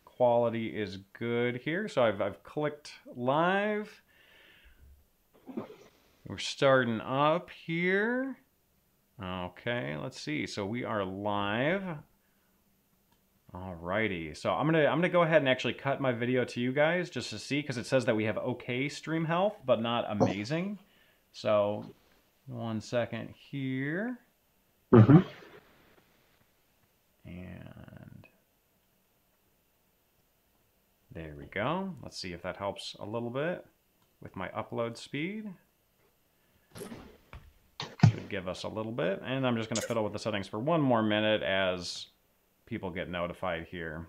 quality is good here. So I've clicked live. We're starting up here. Okay, let's see. So we are live. Alrighty. So I'm gonna go ahead and actually cut my video to you guys just to see, because it says that we have okay stream health, but not amazing. So 1 second here. And there we go. Let's see if that helps a little bit with my upload speed. Should give us a little bit. And I'm just going to fiddle with the settings for 1 more minute as people get notified here.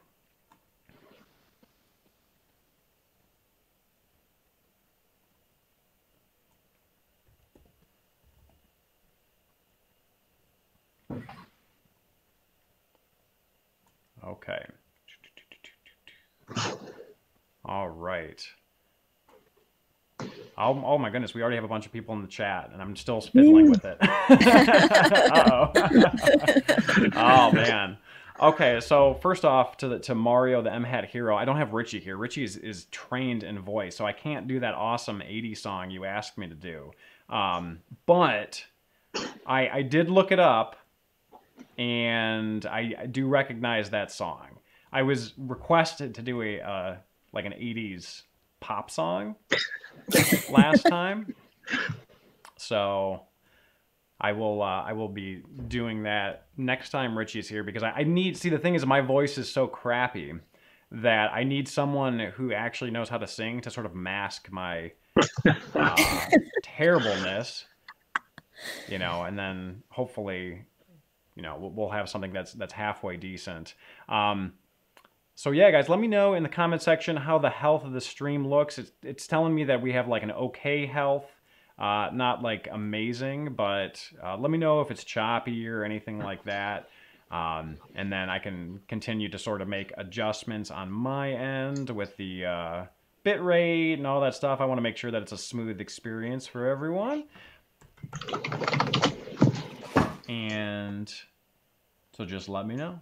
Okay. All right. Oh my goodness, we already have a bunch of people in the chat, and I'm still fiddling with it. Uh-oh. Oh, man. Okay, so first off, to Mario, the MHAT hero, I don't have Richie here. Richie is trained in voice, so I can't do that awesome 80s song you asked me to do. But I did look it up, and I do recognize that song. I was requested to do a like an 80s pop song last time, so I will be doing that next time Richie's here, because I need, see, the thing is my voice is so crappy that I need someone who actually knows how to sing to sort of mask my terribleness, you know, and then hopefully, you know, we'll have something that's halfway decent. So yeah, guys, let me know in the comment section how the health of the stream looks. It's telling me that we have like an okay health, not like amazing, but let me know if it's choppy or anything like that. And then I can continue to sort of make adjustments on my end with the bit rate and all that stuff. I want to make sure that it's a smooth experience for everyone. And so just let me know.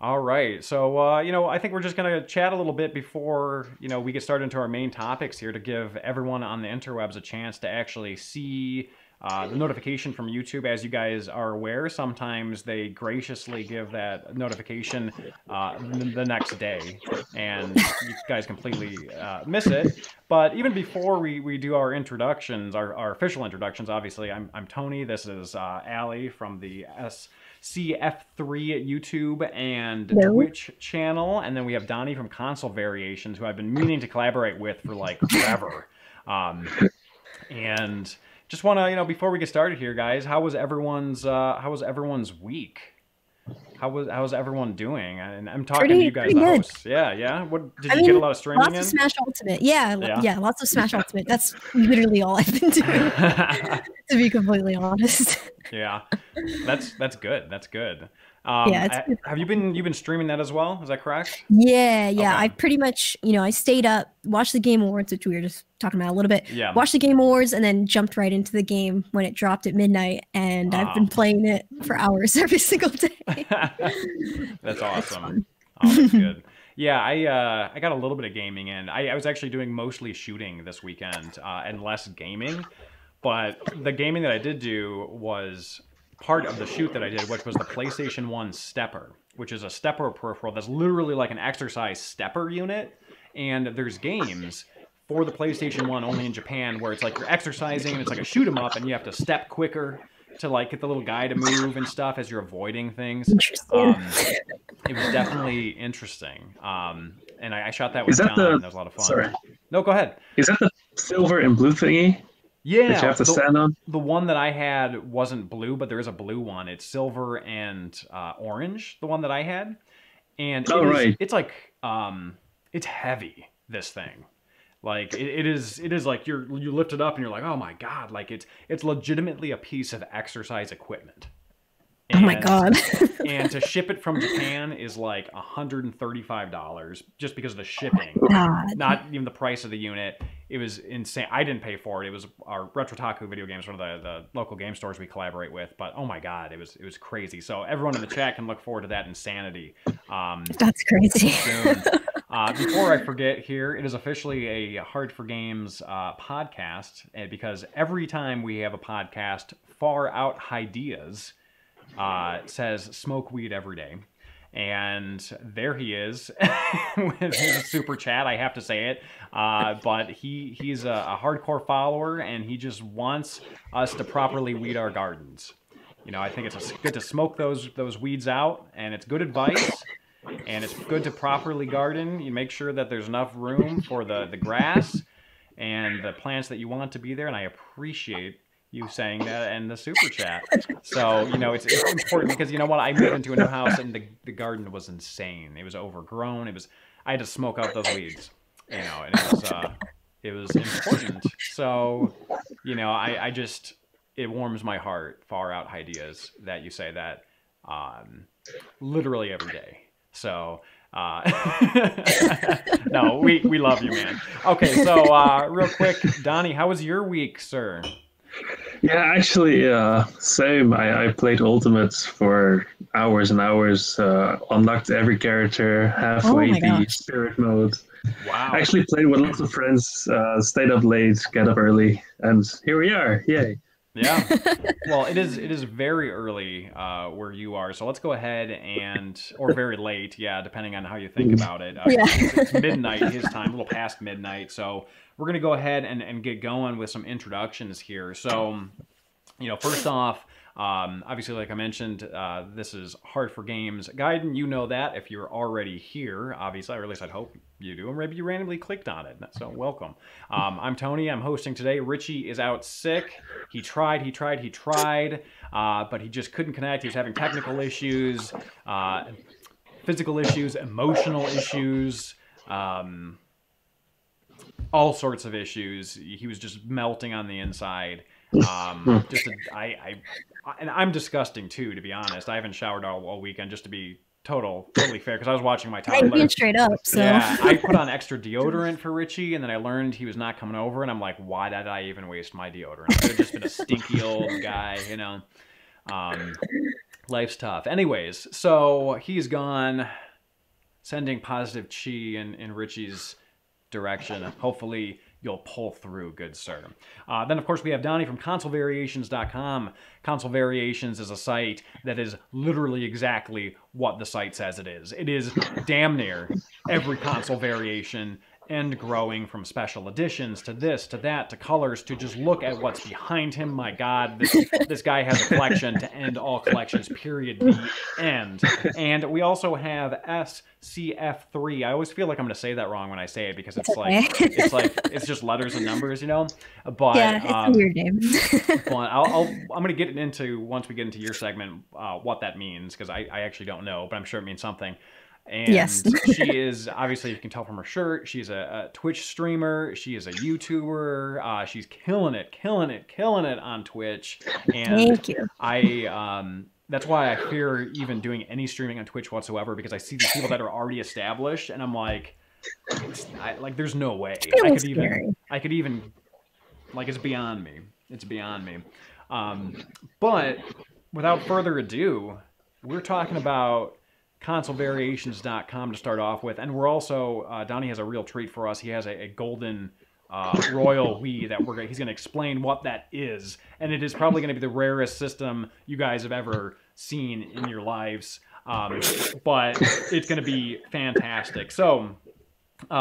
All right, so, you know, I think we're just going to chat a little bit before, you know, we get started into our main topics here, to give everyone on the interwebs a chance to actually see the notification from YouTube. As you guys are aware, sometimes they graciously give that notification the next day, and you guys completely miss it. But even before we do our introductions, our official introductions, obviously, I'm Tony. This is Allie from the SCf3 YouTube and Twitch channel, and then we have Donnie from Console Variations, who I've been meaning to collaborate with for like forever. And just want to, you know, before we get started here, guys, how was everyone's week? How's everyone doing? And I'm talking to you guys, the hosts. Yeah. What did you get a lot of streaming in? Lots of Smash Ultimate. Yeah, lots of Smash Ultimate. That's literally all I've been doing, to be completely honest. Yeah, that's good. That's good. Yeah, have you've been streaming that as well? Is that correct? Yeah. Okay. I pretty much, you know, I stayed up, watched the Game Awards, which we were just talking about a little bit. Yeah. Watched the Game Awards and then jumped right into the game when it dropped at midnight, and I've been playing it for hours every single day. That's awesome. Oh, that's good. Yeah, I got a little bit of gaming in. I was actually doing mostly shooting this weekend and less gaming. But the gaming that I did do was part of the shoot that I did, which was the PlayStation 1 Stepper, which is a stepper peripheral that's literally like an exercise stepper unit. And there's games for the PlayStation 1 only in Japan where it's like you're exercising and it's like a shoot 'em up, and you have to step quicker to like get the little guy to move and stuff as you're avoiding things. It was definitely interesting. And I shot that with John. That was a lot of fun. Sorry. No, go ahead. Is that the silver and blue thingy? Yeah, that you have to stand on? The one that I had wasn't blue, but there is a blue one. It's silver and orange, the one that I had. And it's like, it's heavy, this thing. Like, it is like you lift it up and you're like, oh my God, like it's legitimately a piece of exercise equipment. Oh my God. And to ship it from Japan is like $135 just because of the shipping. God. Not even the price of the unit. It was insane. I didn't pay for it. It was our Retrotaku Video Games, one of the local game stores we collaborate with. But oh my God, it was crazy. So everyone in the chat can look forward to that insanity. That's crazy. Soon. Before I forget here, it is officially a Hard for Games podcast, because every time we have a podcast, Far Out Ideas says smoke weed every day. And there he is with his super chat. I have to say it, but he's a hardcore follower, and he just wants us to properly weed our gardens. You know, I think it's good to smoke those weeds out, and it's good advice, and it's good to properly garden. You make sure that there's enough room for the grass and the plants that you want to be there, and I appreciate you saying that in the super chat. So, you know, it's important because, you know what, I moved into a new house and the garden was insane. It was overgrown. I had to smoke out those weeds, you know, and it was important. So, you know, I just, it warms my heart, Far Out Ideas, that you say that literally every day. So, no, we love you, man. Okay, so real quick, Donnie, how was your week, sir? Yeah, actually, same. I played Ultimates for hours and hours, unlocked every character, halfway the spirit mode. Wow. Actually played with lots of friends, stayed up late, get up early, and here we are. Yay. Yeah. Well, it is very early where you are, so let's go ahead or very late, yeah, depending on how you think about it. It's midnight his time, a little past midnight, so we're going to go ahead and get going with some introductions here. So, you know, first off, obviously, like I mentioned, this is Hard for Games Gaiden. You know that if you're already here, obviously, or at least I'd hope you do, or maybe you randomly clicked on it. So welcome. I'm Tony. I'm hosting today. Richie is out sick. He tried, but he just couldn't connect. He was having technical issues, physical issues, emotional issues, all sorts of issues. He was just melting on the inside. And I'm disgusting too, to be honest. I haven't showered all weekend, just to be totally fair, because I was watching my toddler. I'm being straight up, so. Yeah, I put on extra deodorant for Richie, and then I learned he was not coming over, and I'm like, why did I even waste my deodorant? I could have just been a stinky old guy, you know. Life's tough. Anyways, so he's gone, sending positive chi in Richie's direction. Hopefully you'll pull through, good sir. Then, of course, we have Donnie from ConsoleVariations.com. Console Variations is a site that is literally exactly what the site says it is. It is damn near every console variation and growing, from special editions to this, to that, to colors, to just look at what's behind him. My God, this guy has a collection to end all collections, period, the end. And we also have SCf3. I always feel like I'm going to say that wrong when I say it, because it's it's just letters and numbers, you know? But yeah, it's a weird name. But I'm going to get into, once we get into your segment, what that means, because I actually don't know, but I'm sure it means something. And yes. She is, obviously, you can tell from her shirt, she's a Twitch streamer. She is a YouTuber. She's killing it on Twitch. And thank you. That's why I fear even doing any streaming on Twitch whatsoever, because I see these people that are already established, and I'm like, there's no way I could even, like, it's beyond me. It's beyond me. But without further ado, we're talking about ConsoleVariations.com to start off with, and we're also Donnie has a real treat for us. He has a golden Royal Wii that he's going to explain what that is, and it is probably going to be the rarest system you guys have ever seen in your lives, but it's going to be fantastic. So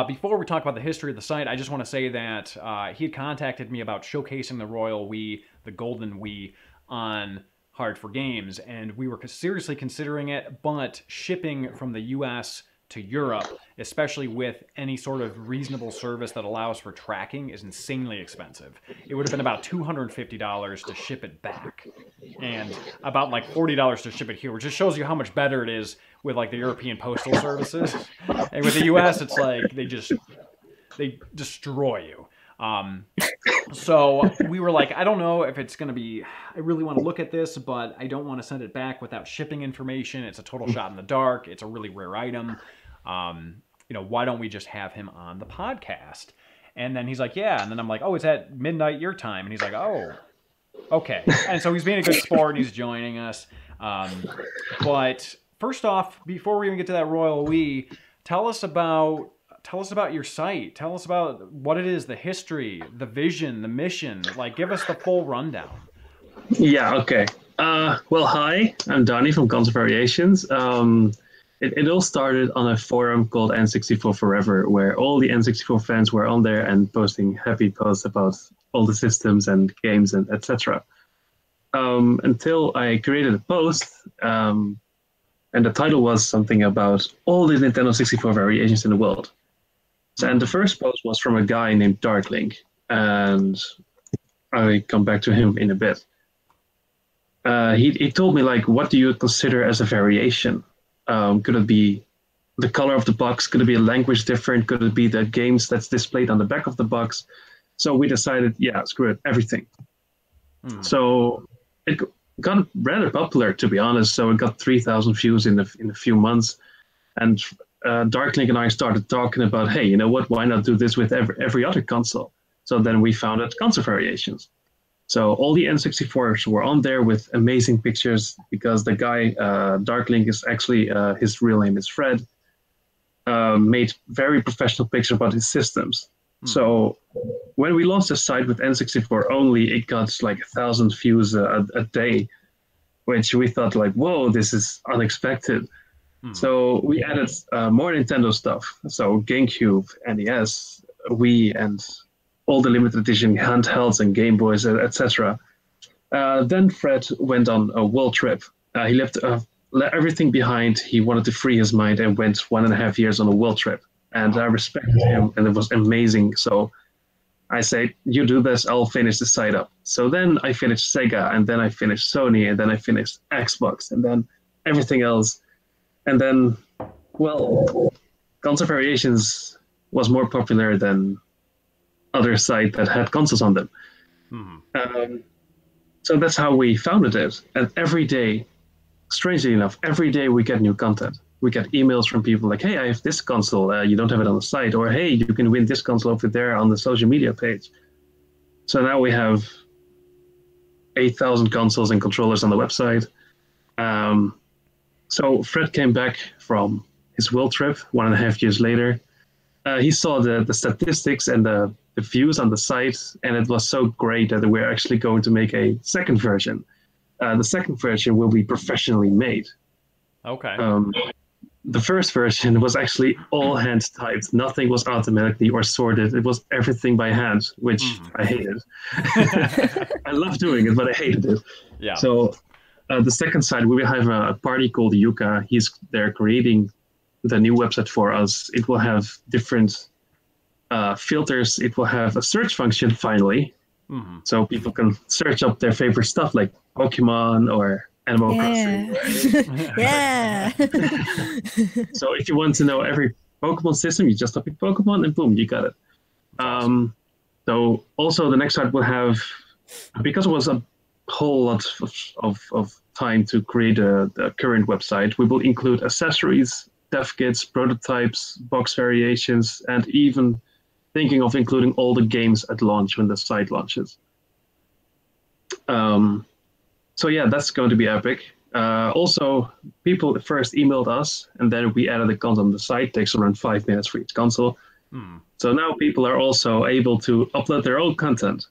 before we talk about the history of the site, I just want to say that he had contacted me about showcasing the Royal Wii, the golden Wii, on Hard for Games, and we were seriously considering it, but shipping from the US to Europe, especially with any sort of reasonable service that allows for tracking, is insanely expensive. It would have been about $250 to ship it back, and about like $40 to ship it here, which just shows you how much better it is with like the European postal services. And with the US, it's like they destroy you. So we were like, I don't know if it's going to be, I really want to look at this, but I don't want to send it back without shipping information. It's a total shot in the dark. It's a really rare item. Why don't we just have him on the podcast? And then he's like, yeah. And then I'm like, oh, it's at midnight your time. And he's like, oh, okay. And so he's being a good sport and he's joining us. But first off, before we even get to that royal we, tell us about your site. Tell us about what it is, the history, the vision, the mission. Like, give us the full rundown. Yeah, okay. Well, hi, I'm Donnie from Console Variations. It all started on a forum called N64 Forever, where all the N64 fans were on there and posting happy posts about all the systems and games and etc. Until I created a post, and the title was something about all the Nintendo 64 variations in the world. And the first post was from a guy named Darklink, and I come back to him in a bit. He told me, like, what do you consider as a variation? Could it be the color of the box? Could it be a language different? Could it be the games that's displayed on the back of the box? So we decided, yeah, screw it, everything. So it got rather popular, to be honest. So it got 3,000 views in a few months. And Darklink and I started talking about, hey, you know what? Why not do this with every other console? So then we founded Console Variations. So all the N64s were on there with amazing pictures because the guy, Darklink, is actually, his real name is Fred, made very professional pictures about his systems. So when we launched the site with N64 only, it got like 1,000 views a day, which we thought like, whoa, this is unexpected. So we added more Nintendo stuff. So GameCube, NES, Wii, and all the limited edition handhelds and Game Boys, etc. Then Fred went on a world trip. He left everything behind. He wanted to free his mind and went 1.5 years on a world trip. And I respected him, and it was amazing. So I said, you do this, I'll finish the site up. So then I finished Sega, and then I finished Sony, and then I finished Xbox, and then everything else. And then, well, Console Variations was more popular than other sites that had consoles on them. So that's how we founded it. And every day, strangely enough, every day we get new content. We get emails from people like, hey, I have this console, you don't have it on the site, or hey, you can win this console over there on the social media page. So now we have 8,000 consoles and controllers on the website. So Fred came back from his world trip 1.5 years later. He saw the statistics and the views on the site, and it was so great that we're actually going to make a second version. The second version will be professionally made. Okay. The first version was actually all hand typed. Nothing was automatically or sorted. It was everything by hand, which I hated. I love doing it, but I hated it. Yeah. So the second side, we will have a party called Yuka. He's there creating the new website for us. It will have different filters. It will have a search function finally. So people can search up their favorite stuff like Pokemon or Animal Crossing. Yeah. So if you want to know every Pokemon system, you just pick Pokemon and boom, you got it. So also the next site will have, because it was a whole lot of time to create the current website, we will include accessories, dev kits, prototypes, box variations, and even thinking of including all the games at launch when the site launches. So yeah, that's going to be epic. Also, people first emailed us, and then we added the content on the site. It takes around 5 minutes for each console. So now people are also able to upload their own content.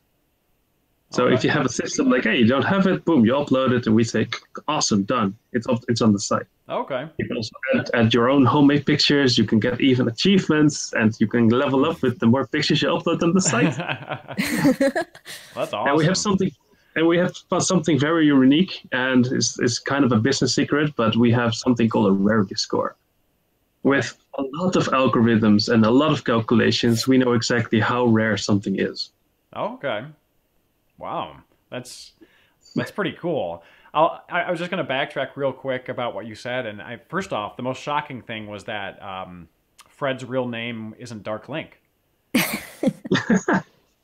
So if you have a system like, hey, you don't have it, boom, you upload it, and we say, awesome, done. It's on the site. Okay. You can also add your own homemade pictures. You can get even achievements, and you can level up with the more pictures you upload on the site. That's awesome. And we have something very unique, and it's kind of a business secret, but we have something called a rarity score. With a lot of algorithms and a lot of calculations, we know exactly how rare something is. Okay. Wow. That's pretty cool. I was just going to backtrack real quick about what you said. And first off, the most shocking thing was that Fred's real name isn't Dark Link.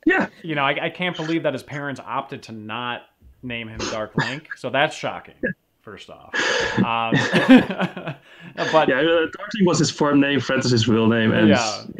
Yeah. You know, I can't believe that his parents opted to not name him Dark Link. So that's shocking. First off, but yeah, Darcy was his form name, Francis his real name, and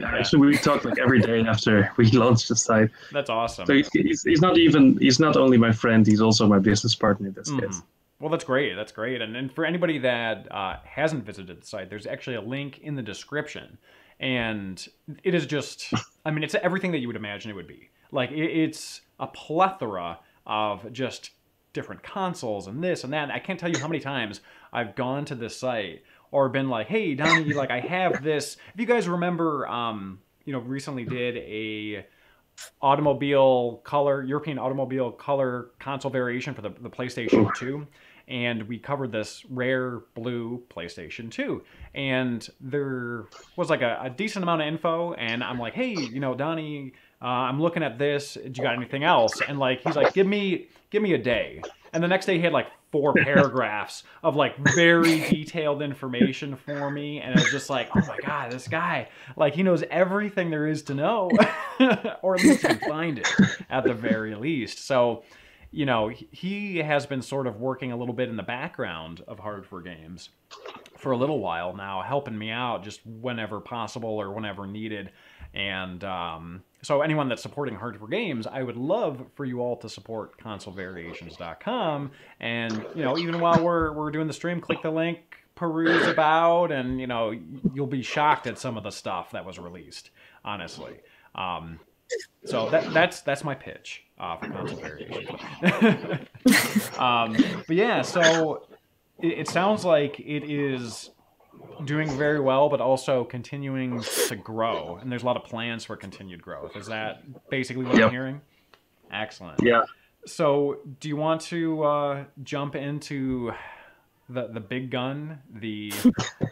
actually we talked like every day after we launched the site. That's awesome. So he's not only my friend, he's also my business partner in this case. Well, that's great. That's great. And for anybody that hasn't visited the site, there's actually a link in the description, and it is just, I mean, it's everything that you would imagine it would be. Like it's a plethora of just different consoles and this and that. And I can't tell you how many times I've gone to this site or been like, hey, Donnie, like I have this. If you guys remember, you know, recently did a European automobile color console variation for the PlayStation 2. And we covered this rare blue PlayStation 2. And there was like a decent amount of info. And I'm like, hey, you know, Donnie, I'm looking at this. Do you got anything else? And like, he's like, give me a day. And the next day he had like 4 paragraphs of like very detailed information for me. And it was just like, oh my God, this guy, like he knows everything there is to know, or at least can find it at the very least. So, you know, he has been sort of working a little bit in the background of H4 Games for a little while now, helping me out just whenever possible or whenever needed. And so anyone that's supporting H4 Games, I would love for you all to support consolevariations.com. And, you know, even while we're doing the stream, click the link, peruse about, and, you know, you'll be shocked at some of the stuff that was released, honestly. So that's my pitch for Console Variations. But yeah, so it sounds like it is doing very well, but also continuing to grow. And there's a lot of plans for continued growth. Is that basically what I'm hearing? Excellent. Yeah. So do you want to jump into the big gun, the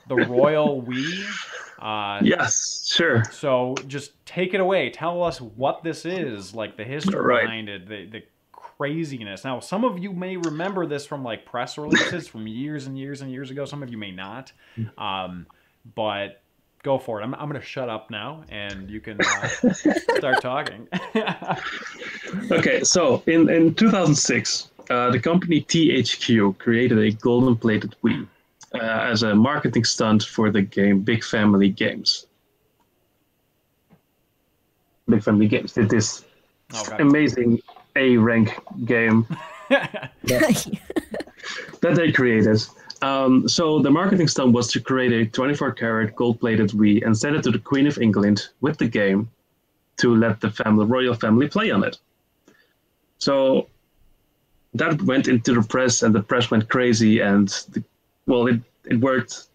Royal Wii? Yes, sure. So just take it away. Tell us what this is, like the history behind it, the craziness. Now, some of you may remember this from like press releases from years and years and years ago. Some of you may not. But go for it. I'm going to shut up now, and you can start talking. Okay, so in 2006, the company THQ created a golden-plated Wii as a marketing stunt for the game Big Family Games. Big Family Games did this amazing A-rank game that they created. So the marketing stunt was to create a 24-karat gold-plated Wii and send it to the Queen of England with the game to let the royal family play on it. So that went into the press, and the press went crazy, and it worked.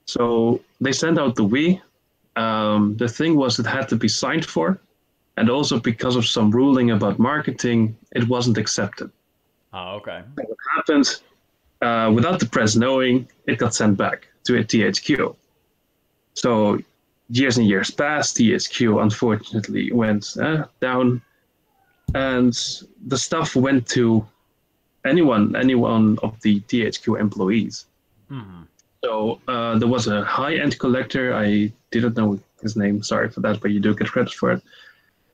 So they sent out the Wii. The thing was, it had to be signed for, and also because of some ruling about marketing, it wasn't accepted. Oh, okay. And what happened? Without the press knowing, it got sent back to a THQ. So years and years passed. THQ unfortunately went down, and the stuff went to anyone of the THQ employees. Mm-hmm. So there was a high-end collector. I didn't know his name. Sorry for that, but you do get credit for it.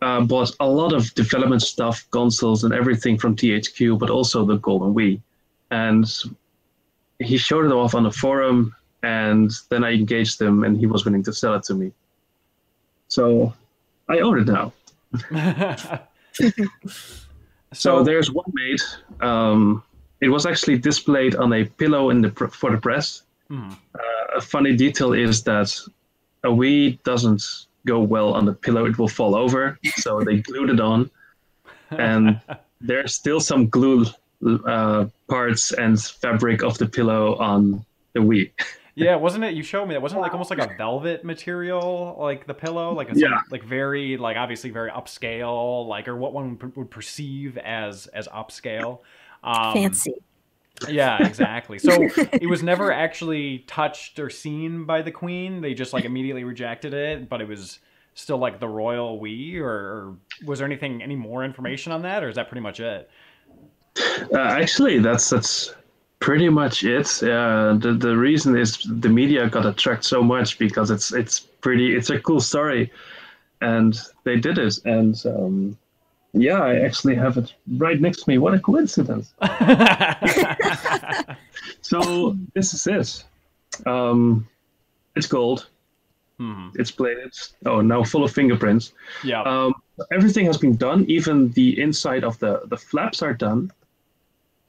Bought a lot of development stuff, consoles, and everything from THQ, but also the Golden Wii. And he showed it off on the forum, and then I engaged him, and he was willing to sell it to me. So I own it now. So there's one made. It was actually displayed on a pillow for the press. Mm. A funny detail is that a Wii doesn't go well on the pillow. It will fall over. So they glued it on. And there's still some glue parts and fabric of the pillow on the Wii. Yeah, wasn't it? You showed me that. Wasn't it like almost like a velvet material, like the pillow, like like very, like obviously very upscale, like, or what one would perceive as upscale. Fancy. Yeah, exactly. So it was never actually touched or seen by the Queen. They just like immediately rejected it, but it was still like the Royal Wii, or was there any more information on that, or is that pretty much it? Actually, that's pretty much it. The reason is the media got attracted so much because it's a cool story. and they did it. And yeah, I actually have it right next to me. What a coincidence! So this is it. It's gold. It's plated. Oh, now full of fingerprints. Yeah. Everything has been done. Even the inside of the flaps are done.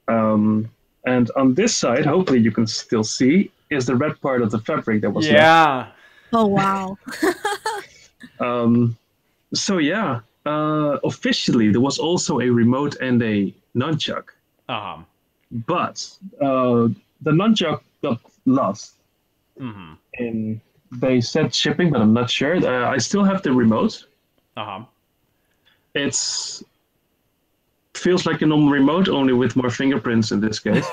And on this side, hopefully you can still see, is the red part of the fabric that was left. Yeah. Oh wow. So yeah, officially there was also a remote and a nunchuck, but the nunchuck got lost. And they said shipping, but I'm not sure. I still have the remote. It's feels like a normal remote, only with more fingerprints in this case.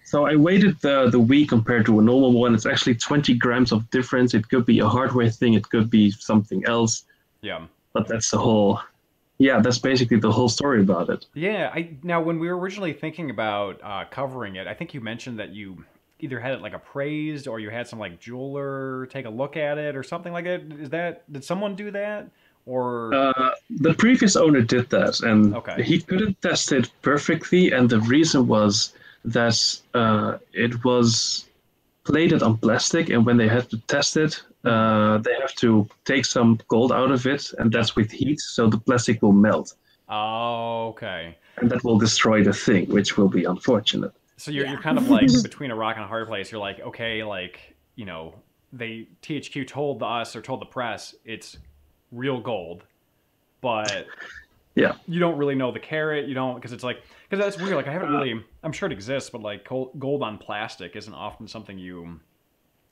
So I waited the week compared to a normal one. It's actually 20 grams of difference. It could be a hardware thing. It could be something else. Yeah. But that's the whole, yeah, that's basically the whole story about it. Yeah. Now, when we were originally thinking about covering it, I think you mentioned that you either had it like appraised or you had some like jeweler take a look at it or something like that. Did someone do that? Or the previous owner did that, and okay. he couldn't test it perfectly, and the reason was that it was plated on plastic, and when they had to test it, they have to take some gold out of it, and that's with heat, so the plastic will melt. Oh, okay. And that will destroy the thing, which will be unfortunate. So you're kind of like between a rock and a hard place. You're like, okay, like, you know, THQ told us or told the press it's real gold, but yeah, you don't really know the carat. You don't, because that's weird. Like I haven't really, I'm sure it exists, but like gold on plastic isn't often something you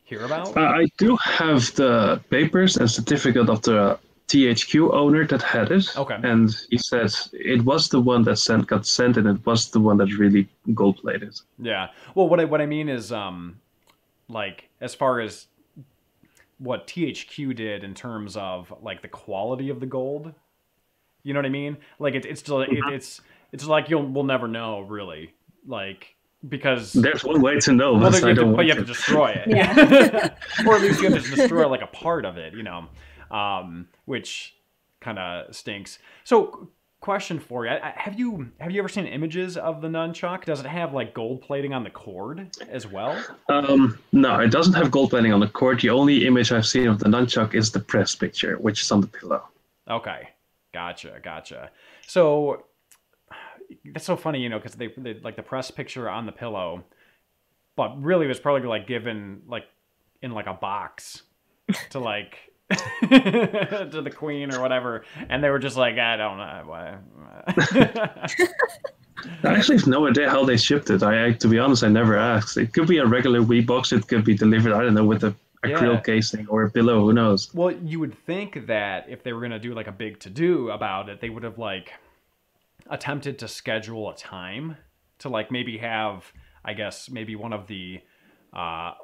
hear about. I do have the papers and certificate of the THQ owner that had it. Okay. And he said it was the one that got sent, and it was the one that really gold plated. Yeah. Well, what I mean is, like as far as what THQ did in terms of like the quality of the gold, you know what I mean? Like it's still it's like we'll never know really, like because there's one way to know, but you have to destroy it, yeah. or at least you have to destroy like a part of it, you know, which kind of stinks. So, question for you: have you ever seen images of the nunchuck? Does it have like gold plating on the cord as well? No, it doesn't have gold plating on the cord. The only image I've seen of the nunchuck is the press picture, which is on the pillow. Okay, gotcha. So that's so funny, you know, because they like the press picture on the pillow, but really it was probably like given like in like a box to like to the queen or whatever, and they were just like, I don't know why. I actually have no idea how they shipped it. To be honest, I never asked. It could be a regular Wii box. It could be delivered, I don't know, with a acrylic casing or a pillow. Who knows? Well, you would think that if they were gonna do like a big to-do about it, they would have like attempted to schedule a time to like maybe have, I guess, maybe one of the how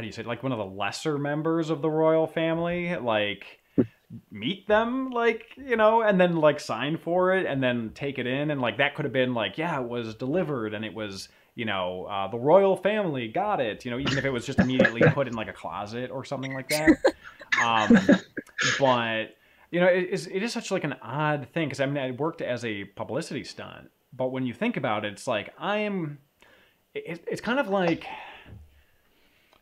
do you say it? Like one of the lesser members of the royal family, like meet them, like, you know, and then like sign for it and then take it in, and like that could have been like, yeah, it was delivered and it was, you know, the royal family got it, you know, even if it was just immediately put in like a closet or something like that. But you know, it is such like an odd thing, because I mean, I worked as a publicity stunt, but when you think about it, it's like it's kind of like,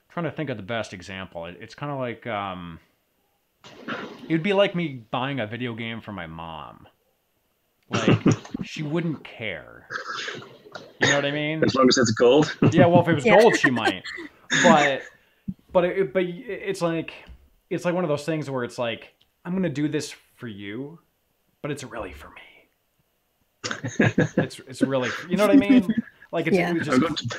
trying to think of the best example. It's kind of like it would be like me buying a video game for my mom. Like she wouldn't care. You know what I mean? As long as it's gold. Yeah, well, if it was gold, she might. But it's like one of those things where it's like, I'm gonna do this for you, but it's really for me. It's really, you know what I mean? Like it's just.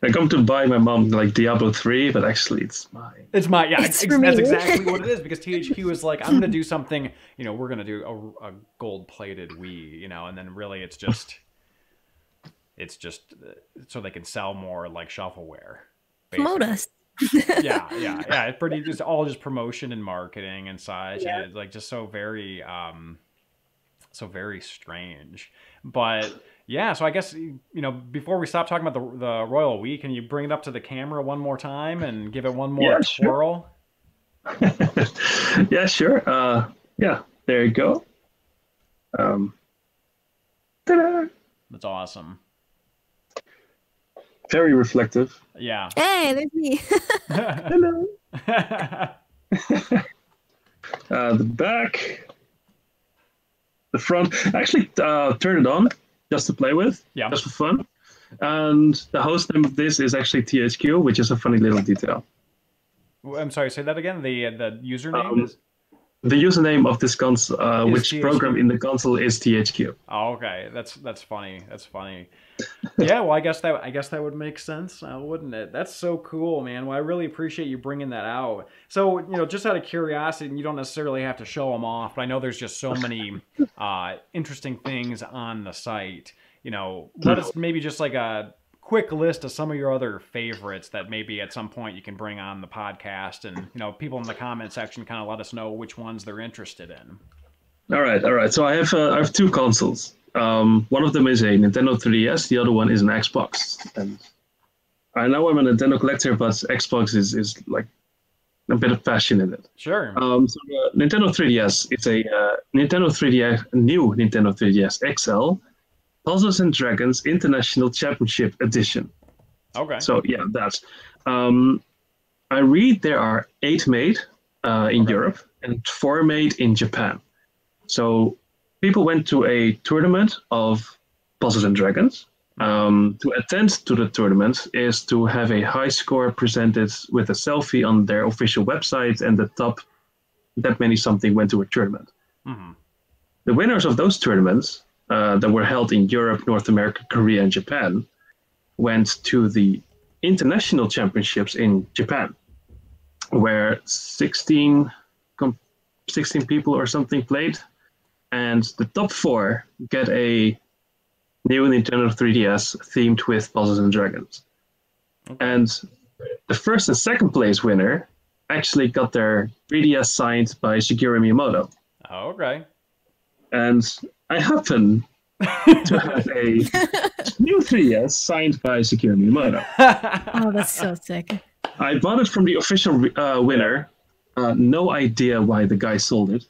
I come to buy my mom like Diablo 3, but actually it's mine. It's mine, yeah. That's exactly what it is, because THQ is like, I'm going to do something, you know, we're going to do a gold-plated Wii, you know, and then really it's just so they can sell more like shuffleware. Promote us. Yeah. It's pretty, just all just promotion and marketing and such. Yeah. And it's like just so very strange. But yeah, so I guess, you know, before we stop talking about the Royal Wii, can you bring it up to the camera one more time and give it one more twirl? Yeah, sure. Yeah, there you go. Ta-da! That's awesome. Very reflective. Yeah. Hey, there's me. Hello. The back, the front. Actually, turn it on just to play with, Yeah. just for fun. And the host name of this is actually THQ, which is a funny little detail. I'm sorry, say that again. The username is. The username of this console, which THQ? program in the console is THQ. Oh, okay. That's funny. That's funny. Yeah, well, I guess that would make sense, wouldn't it? That's so cool, man. Well, I really appreciate you bringing that out. So, just out of curiosity, and you don't necessarily have to show them off, but I know there's just so many interesting things on the site. Let us maybe just like a quick list of some of your other favorites that maybe at some point you can bring on the podcast, and people in the comment section kind of let us know which ones they're interested in. All right. So I have two consoles. One of them is a Nintendo 3DS. The other one is an Xbox. And I know I'm a Nintendo collector, but Xbox is like a bit of passion in it. Sure. So the Nintendo 3DS, it's a new Nintendo 3DS XL, Puzzles and Dragons International Championship Edition. Okay. So yeah, that's. I read there are 8 made in Europe and 4 made in Japan. So people went to a tournament of Puzzles and Dragons. To attend to the tournament is to have a high score presented with a selfie on their official website, and the top that many something went to a tournament. Mm-hmm. The winners of those tournaments that were held in Europe, North America, Korea, and Japan went to the international championships in Japan, where 16 people or something played. And the top 4 get a new Nintendo 3DS themed with Puzzles and Dragons. Okay. And the first and second place winner actually got their 3DS signed by Shigeru Miyamoto. Oh, okay. And I happen to have a new 3DS signed by Shigeru Miyamoto. Oh, that's so sick. I bought it from the official winner. No idea why the guy sold it.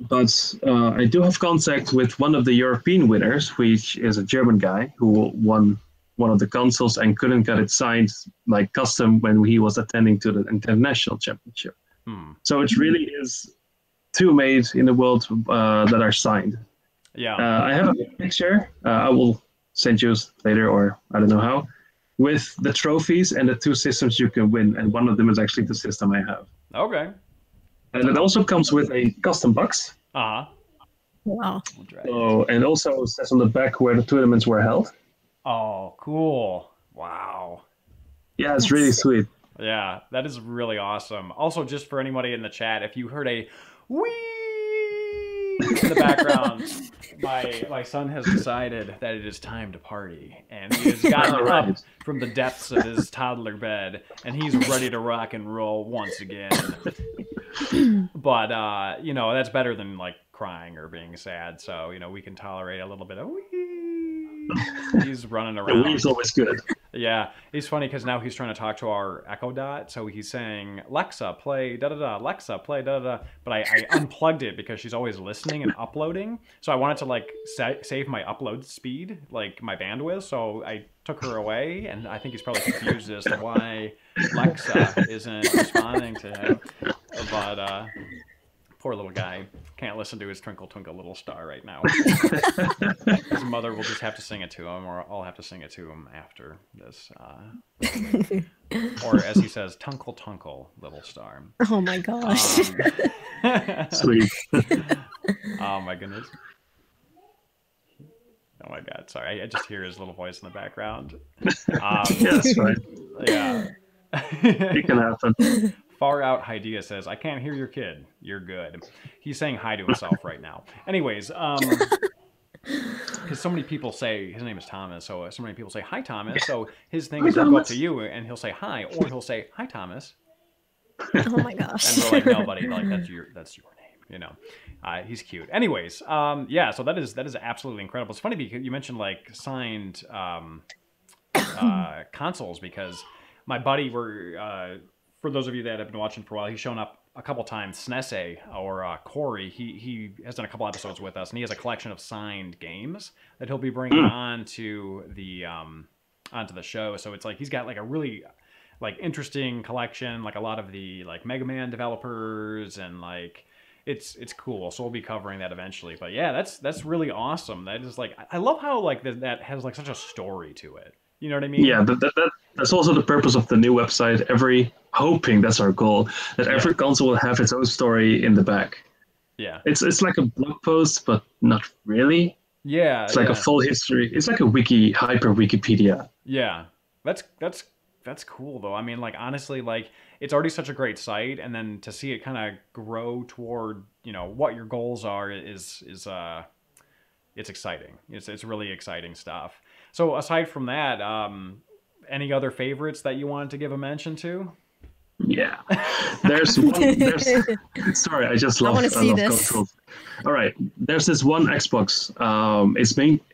But I do have contact with one of the European winners, which is a German guy who won one of the consoles and couldn't get it signed like custom when he was attending to the international championship. So it really is 2 made in the world that are signed. Yeah. I have a picture. I will send you later, or I don't know how, with the trophies and the 2 systems you can win. And one of them is actually the system I have. Okay. And it also comes with a custom box. Uh-huh. Wow. So, and also says on the back where the tournaments were held. Oh, cool. Wow. Yeah, it's really sweet. Yeah, that is really awesome. Also, just for anybody in the chat, if you heard a whee in the background, my son has decided that it is time to party, and he has gotten up from the depths of his toddler bed, and he's ready to rock and roll once again. But that's better than like crying or being sad, so we can tolerate a little bit of wee. He's running around. The wee's always good. Yeah, he's funny because now he's trying to talk to our Echo Dot, so he's saying, Alexa, play da-da-da, Alexa, play da-da-da, but I unplugged it because she's always listening and uploading, so I wanted to, like, save my upload speed, like, my bandwidth, so I took her away, and I think he's probably confused as to why Alexa isn't responding to him, but, poor little guy. Can't listen to his Twinkle Twinkle Little Star right now. His mother will just have to sing it to him, or I'll have to sing it to him after this. Or as he says, Tunkle Tunkle Little Star. Oh my gosh. Sweet. Oh my goodness. Oh my god, sorry. I just hear his little voice in the background. Yeah, that's right. Yeah. It can happen. Far Out Hidea says, I can't hear your kid. You're good. He's saying hi to himself right now. Anyways, because so many people say, his name is Thomas, so many people say, hi, Thomas. So his thing is he'll go up to you and he'll say hi, or he'll say, hi, Thomas. Oh my gosh. And we're like, no, buddy, like, that's your name, He's cute. Anyways, yeah, so that is absolutely incredible. It's funny because you mentioned, like, signed consoles, because my buddy for those of you that have been watching for a while, he's shown up a couple times. Snese or Corey, he has done a couple episodes with us, and he has a collection of signed games that he'll be bringing onto the show. So it's like he's got like a really like interesting collection, like a lot of the like Mega Man developers, and like it's cool. So we'll be covering that eventually. But yeah, that's really awesome. That is like, I love how like that has like such a story to it. You know what I mean? Yeah, that's also the purpose of the new website. Hoping that's our goal, that every console will have its own story in the back. Yeah. It's like a blog post, but not really. Yeah. It's like a full history. It's like a hyper Wikipedia. Yeah. That's cool though. I mean, like honestly, like it's already such a great site, and then to see it kind of grow toward, you know, what your goals are is it's exciting. It's really exciting stuff. So aside from that, any other favorites that you wanted to give a mention to? Yeah, there's one. Sorry, I just love. I want to see this. Consoles. All right, there's this one Xbox.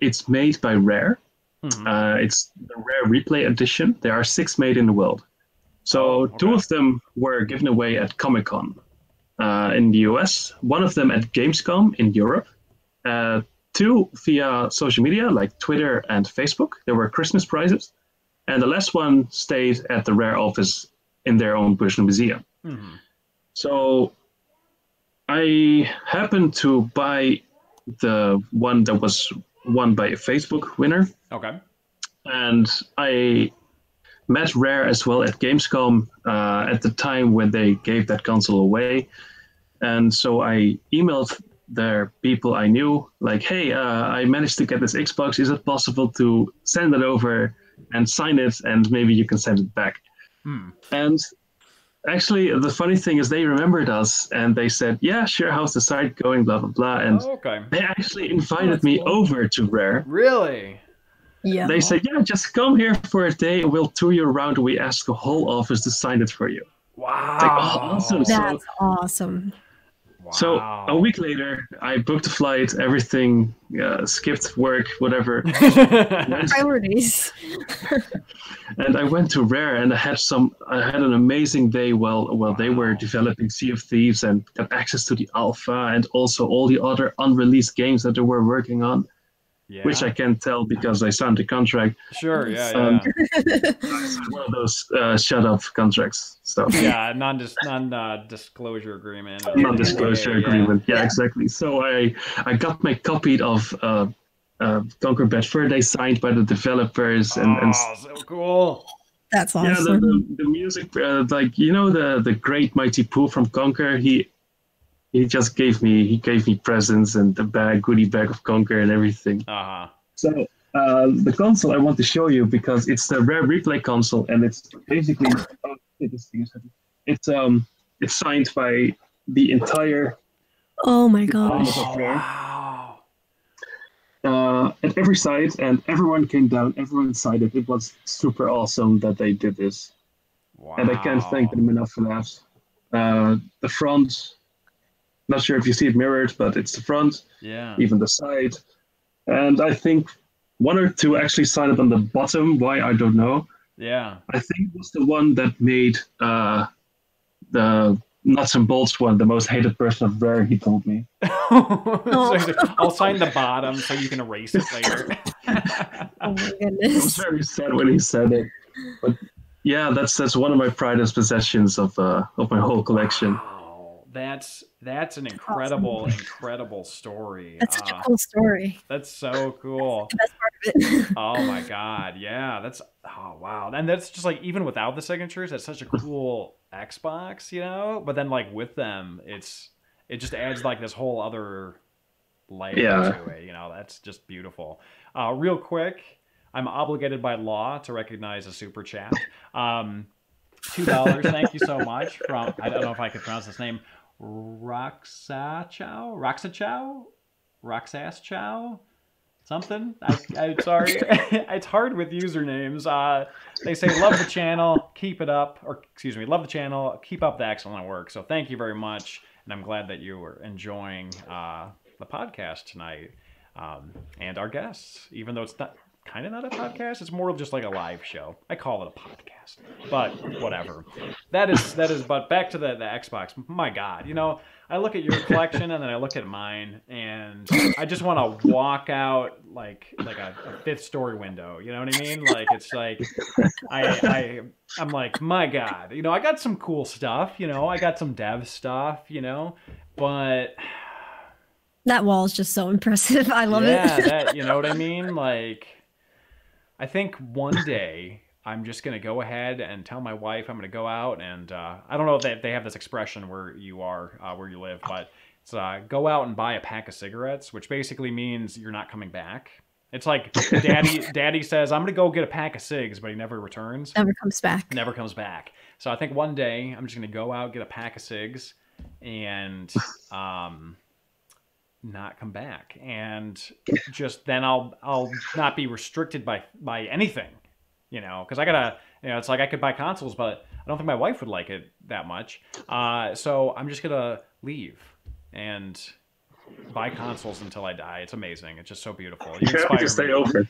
It's made by Rare. It's the Rare Replay Edition. There are 6 made in the world. So 2 of them were given away at Comic-Con in the US. 1 of them at Gamescom in Europe. 2 via social media like Twitter and Facebook. There were Christmas prizes, and the last one stayed at the Rare office in their own personal museum. So I happened to buy the one that was won by a Facebook winner. Okay. And I met Rare as well at Gamescom at the time when they gave that console away. And so I emailed their people I knew, like, hey, I managed to get this Xbox. Is it possible to send it over and sign it, and maybe you can send it back? And actually, the funny thing is they remembered us, and they said, yeah, sure, how's the site going, blah, blah, blah. And they actually invited me over to Rare. Really? Yeah. They said, yeah, just come here for a day, and we'll tour you around. We ask the whole office to sign it for you. Wow. It's like, oh, awesome. That's awesome. Wow. So a week later, I booked a flight, everything, skipped work, whatever. Priorities. And I went to Rare, and I had an amazing day while they were developing Sea of Thieves, and got access to the alpha and also all the other unreleased games that they were working on. Yeah. Which I can't tell because I signed the contract. Sure, yeah. One of those shut up contracts stuff. Yeah, non-disclosure agreement. Non-disclosure agreement. Yeah, exactly. So I got my copy of Conquer Bad Fur Day signed by the developers. And so cool. That's awesome. Yeah, the music, like, you know, the great Mighty Pooh from Conquer, he gave me presents and the goodie bag of Conquer and everything. So the console I want to show you, because it's the Rare Replay console, and it's basically it's signed by the entire. Oh my god! Wow. At every side, and everyone came down. Everyone signed it. It was super awesome that they did this, and I can't thank them enough for that. The front. Not sure if you see it mirrored, but it's the front, even the side. And I think 1 or 2 actually signed up on the bottom. Why, I don't know. Yeah. I think it was the one that made the nuts and bolts one the most hated person of Rare, he told me. I'll sign the bottom so you can erase it later. Oh my goodness. I was very sad when he said it. But yeah, that's one of my pridest possessions of my whole collection. Wow. That's an incredible story. That's such a cool story. That's so cool. That's the best part of it. Oh my god, yeah. Wow. And that's just like, even without the signatures, that's such a cool Xbox, you know? But then like with them, it just adds like this whole other layer to it, you know? That's just beautiful. Real quick, I'm obligated by law to recognize a super chat. $2, thank you so much, from, I don't know if I could pronounce this name, Roxas Chow, something. I'm sorry. It's hard with usernames. They say, love the channel, keep it up, or excuse me, love the channel, keep up the excellent work. So thank you very much, and I'm glad that you were enjoying the podcast tonight, and our guests, even though it's not kind of not a podcast, it's more just like a live show. I call it a podcast, but whatever. That is. But back to the Xbox. My God, you know, I look at your collection and then I look at mine, and I just want to walk out like a fifth story window. You know what I mean? Like it's like I'm like, my God, you know, I got some cool stuff. You know, I got some dev stuff. You know, but that wall is just so impressive. I love it. Yeah, that, you know what I mean? Like, I think one day I'm just going to go ahead and tell my wife I'm going to go out and, I don't know if they have this expression where you are, where you live, but it's go out and buy a pack of cigarettes, which basically means you're not coming back. It's like daddy says, I'm going to go get a pack of cigs, but he never returns. Never comes back. Never comes back. So I think one day I'm just going to go out, get a pack of cigs, and not come back. And just then I'll not be restricted by anything, you know, because I gotta, you know, it's like I could buy consoles, but I don't think my wife would like it that much. So I'm just gonna leave and buy consoles until I die. It's amazing. It's just so beautiful. You have to stay over.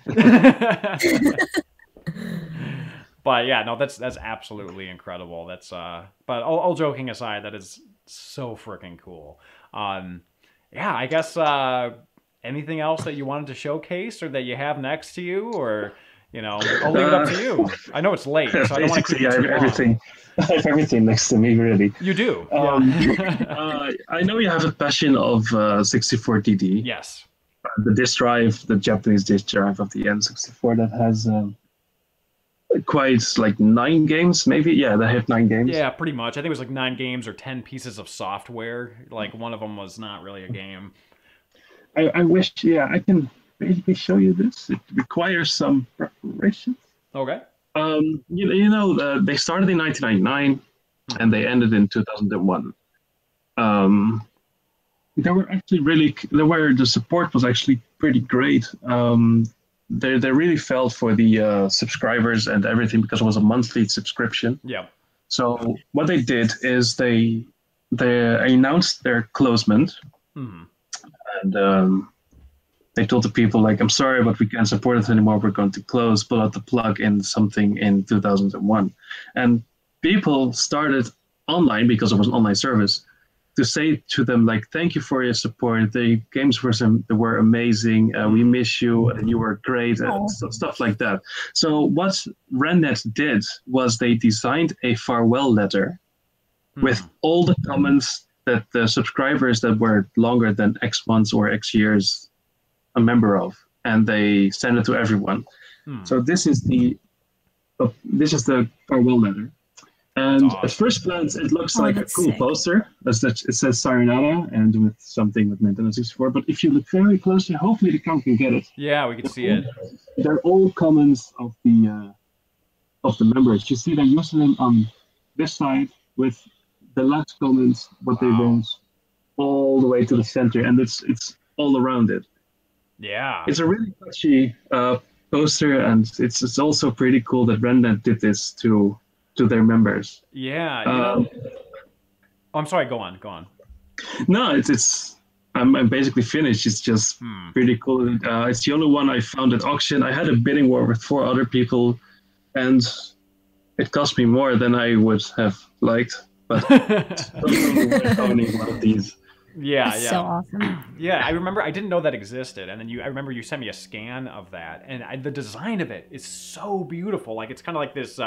But yeah, no, that's absolutely incredible. That's but all joking aside, that is so freaking cool. Yeah, I guess anything else that you wanted to showcase or that you have next to you, or you know, I'll leave it up to you. I know it's late, so I don't want to keep you too long. I have everything next to me, really. You do. I know you have a passion of 64DD. Yes. The disk drive, the Japanese disk drive of the N64 that has quite like 9 games, maybe. Yeah, they have 9 games. Yeah, pretty much. I think it was like 9 games or 10 pieces of software. Like one of them was not really a game. I wish, yeah, I can basically show you this. It requires some preparation. Okay. You know, they started in 1999 and they ended in 2001. They were actually the support was actually pretty great. They really felt for the subscribers and everything because it was a monthly subscription. Yeah. So what they did is they announced their closement, and they told the people like, "I'm sorry, but we can't support it anymore. We're going to close. Pull out the plug in something in 2001." And people started online, because it was an online service, to say to them like, "Thank you for your support. The games were amazing. We miss you, and you were great," and stuff like that. So what RenNet did was they designed a farewell letter with all the comments that the subscribers that were longer than X months or X years a member of, and they sent it to everyone. So this is the farewell letter. And at first glance, it looks like a cool poster. It says Sayonara and with something with Nintendo 64. But if you look very closely, hopefully the camera can get it. Yeah, we can see it. They're all comments of the members. You see their username on this side with the last comments, what they wrote, all the way to the center, and it's all around it. Yeah. It's a really touchy poster, and it's also pretty cool that RenNet did this to their members. Yeah. You know, I'm sorry. Go on. No, I'm basically finished. It's just pretty cool. It's the only one I found at auction. I had a bidding war with 4 other people, and it cost me more than I would have liked. But owning one of these. Yeah, That's so awesome. Yeah, I remember. I didn't know that existed, and then I remember you sent me a scan of that, and the design of it is so beautiful. Like it's kind of like this.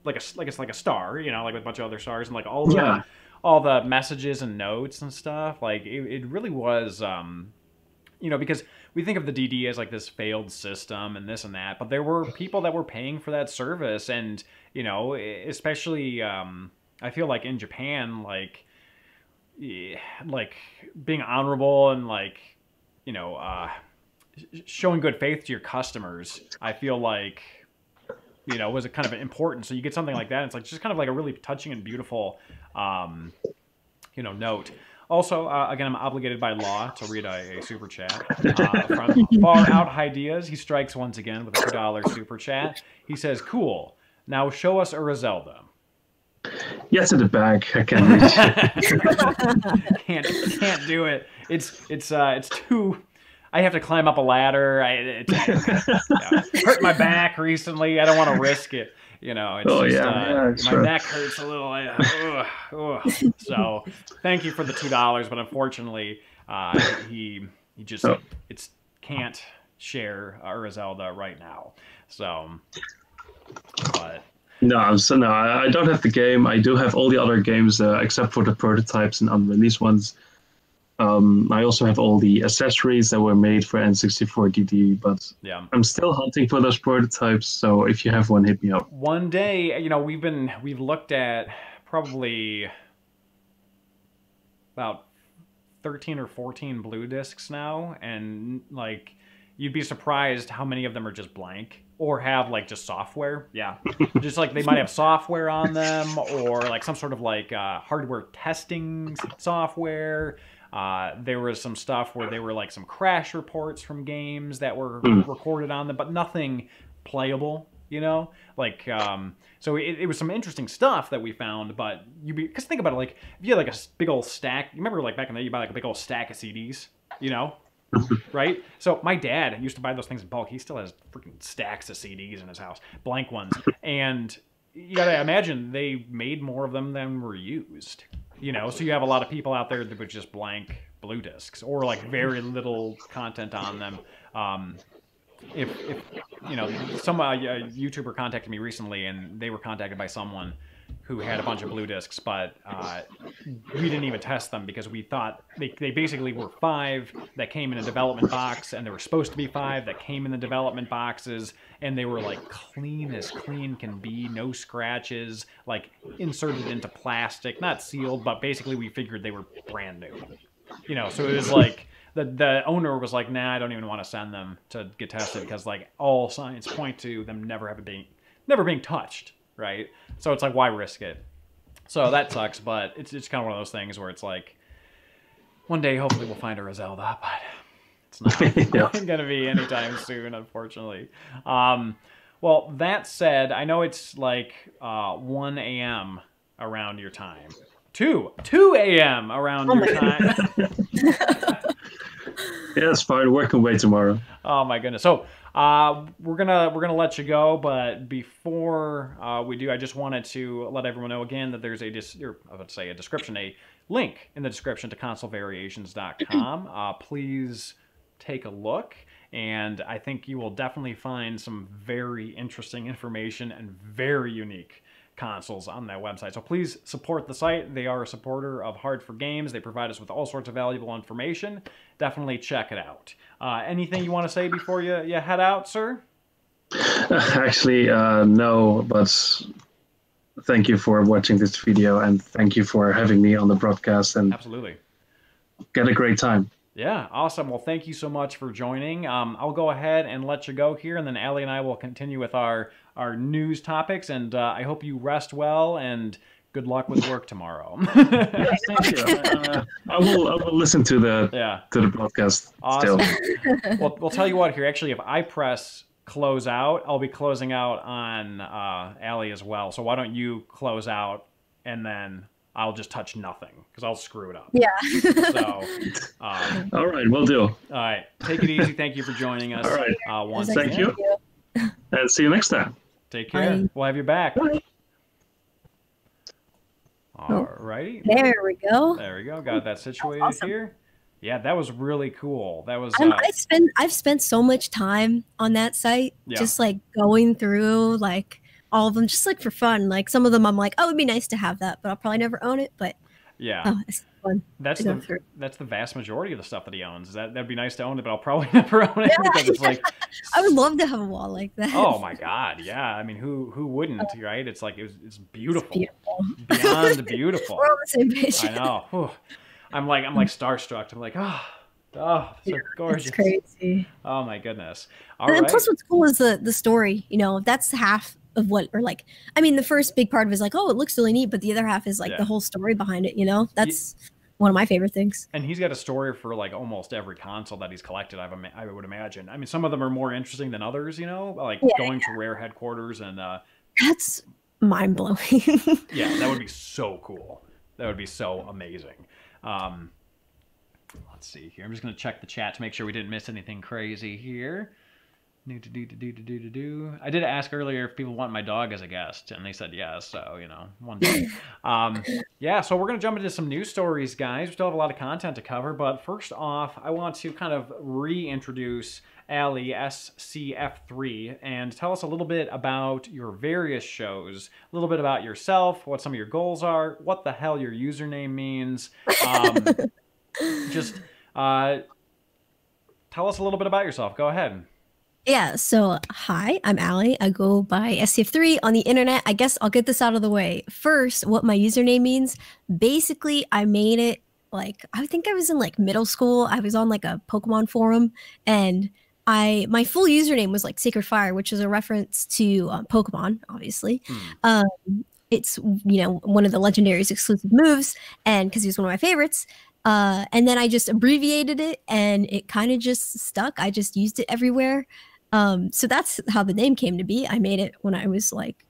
It's like a star, you know, like with a bunch of other stars, and like all the messages and notes and stuff. Like it really was, you know, because we think of the DD as like this failed system and this and that, but there were people that were paying for that service, and you know, especially I feel like in Japan, like being honorable and like, you know, showing good faith to your customers, I feel like, you know, was kind of important. So you get something like that. It's like just kind of like a really touching and beautiful, you know, note. Also, again, I'm obligated by law to read a super chat from Far Out Ideas. He strikes once again with a $2 super chat. He says, "Cool. Now show us a Zelda." Yes, in the bag. I can't reach. Can't do it. It's too. I have to climb up a ladder. Hurt my back recently. I don't want to risk it. You know, it's just, my sure. neck hurts a little. So thank you for the $2, but unfortunately, he just it's can't share Zelda right now. So, but. No, I don't have the game. I do have all the other games except for the prototypes and unreleased ones. I also have all the accessories that were made for N64DD, but I'm still hunting for those prototypes. So if you have one, hit me up. One day, you know, we've looked at probably about 13 or 14 blue discs now, and like you'd be surprised how many of them are just blank or have like just software. Yeah, just like they might have software on them or like some sort of like hardware testing software. There was some stuff where there were like some crash reports from games that were recorded on them, but nothing playable, you know? Like, so it was some interesting stuff that we found, but because think about it, like, if you had like a big old stack, you remember like back in the day, you buy like a big old stack of CDs, you know? Right? So my dad used to buy those things in bulk. He still has freaking stacks of CDs in his house, blank ones. And you gotta imagine they made more of them than were used. You know, so you have a lot of people out there that would just blank blue discs or like very little content on them. If you know, some YouTuber contacted me recently, and they were contacted by someone who had a bunch of blue discs, but we didn't even test them because we thought they basically were 5 that came in a development box, and there were supposed to be 5 that came in the development boxes, and they were like clean as clean can be, no scratches, like inserted into plastic, not sealed, but basically we figured they were brand new. You know, so it was like the owner was like, nah, I don't even want to send them to get tested because like all signs point to them never being touched. Right? So it's like, why risk it? So that sucks, but it's kind of one of those things where it's like, one day hopefully we'll find a Zelda, but it's not going to be anytime soon, unfortunately. Well, that said, I know it's like 1 a.m. around your time. 2 a.m. around your time. Yeah, it's fine. Work away tomorrow. Oh my goodness. So we're gonna let you go, but before we do, I just wanted to let everyone know again that there's a link in the description to consolevariations.com. Please take a look, and I think you will definitely find some very interesting information and very unique consoles on that website. So please support the site. They are a supporter of H4Games. They provide us with all sorts of valuable information. Definitely check it out. Anything you want to say before you head out, sir? Actually, no, but thank you for watching this video, and thank you for having me on the broadcast, and absolutely get a great time. Yeah, awesome. Well, thank you so much for joining. I'll go ahead and let you go here, and then Allie and I will continue with our news topics, and I hope you rest well, and good luck with work tomorrow. Yes, thank you. I will listen to the broadcast. Awesome. Still. Well, we'll tell you what here. Actually, if I press close out, I'll be closing out on Allie as well. So why don't you close out, and then I'll just touch nothing because I'll screw it up. Yeah. So, all right, we'll do. All right, take it easy. Thank you for joining us. All right. Once Thank again. you. And see you next time. Take care. Bye. We'll have you back. Bye. All righty. There we go. There we go. Got that situated awesome. here. Yeah, that was really cool. That was. I've spent so much time on that site, just like going through like all of them, just like for fun. Like some of them, I'm like, oh, it'd be nice to have that, but I'll probably never own it. But yeah, it's fun. That's the vast majority of the stuff that he owns. That'd be nice to own it, but I'll probably never own it because it's like. I would love to have a wall like that. Oh my god, yeah. I mean, who wouldn't, right? It's like it's beautiful. It's beautiful. Beyond beautiful. We're on the same page. I know. Whew. I'm like starstruck. I'm like, so gorgeous. It's crazy. Oh my goodness. And plus what's cool is the story, you know, that's half of what, or like, I mean, the first big part of it is like, oh, it looks really neat, but the other half is like the whole story behind it, you know? That's one of my favorite things. And he's got a story for like almost every console that he's collected, I would imagine. I mean, some of them are more interesting than others, you know, like going to Rare headquarters and that's mind-blowing. Yeah, that would be so cool. That would be so amazing. Let's see here. I'm just going to check the chat to make sure we didn't miss anything crazy here. I did ask earlier if people want my dog as a guest, and they said yes. So, you know, one day. Yeah, so we're going to jump into some news stories, guys. We still have a lot of content to cover, but first off, I want to kind of reintroduce Allie, SCf3, and tell us a little bit about your various shows, a little bit about yourself, what some of your goals are, what the hell your username means. Just tell us a little bit about yourself. Go ahead. Yeah, so hi, I'm Allie. I go by SCf3 on the internet. I guess I'll get this out of the way. First, what my username means. Basically, I made it like, I think I was in like middle school. I was on like a Pokemon forum, and my full username was like Sacred Fire, which is a reference to Pokemon, obviously. It's, you know, one of the Legendary's exclusive moves, and because he was one of my favorites. And then I just abbreviated it, and it kind of just stuck. I just used it everywhere. So that's how the name came to be. I made it when I was like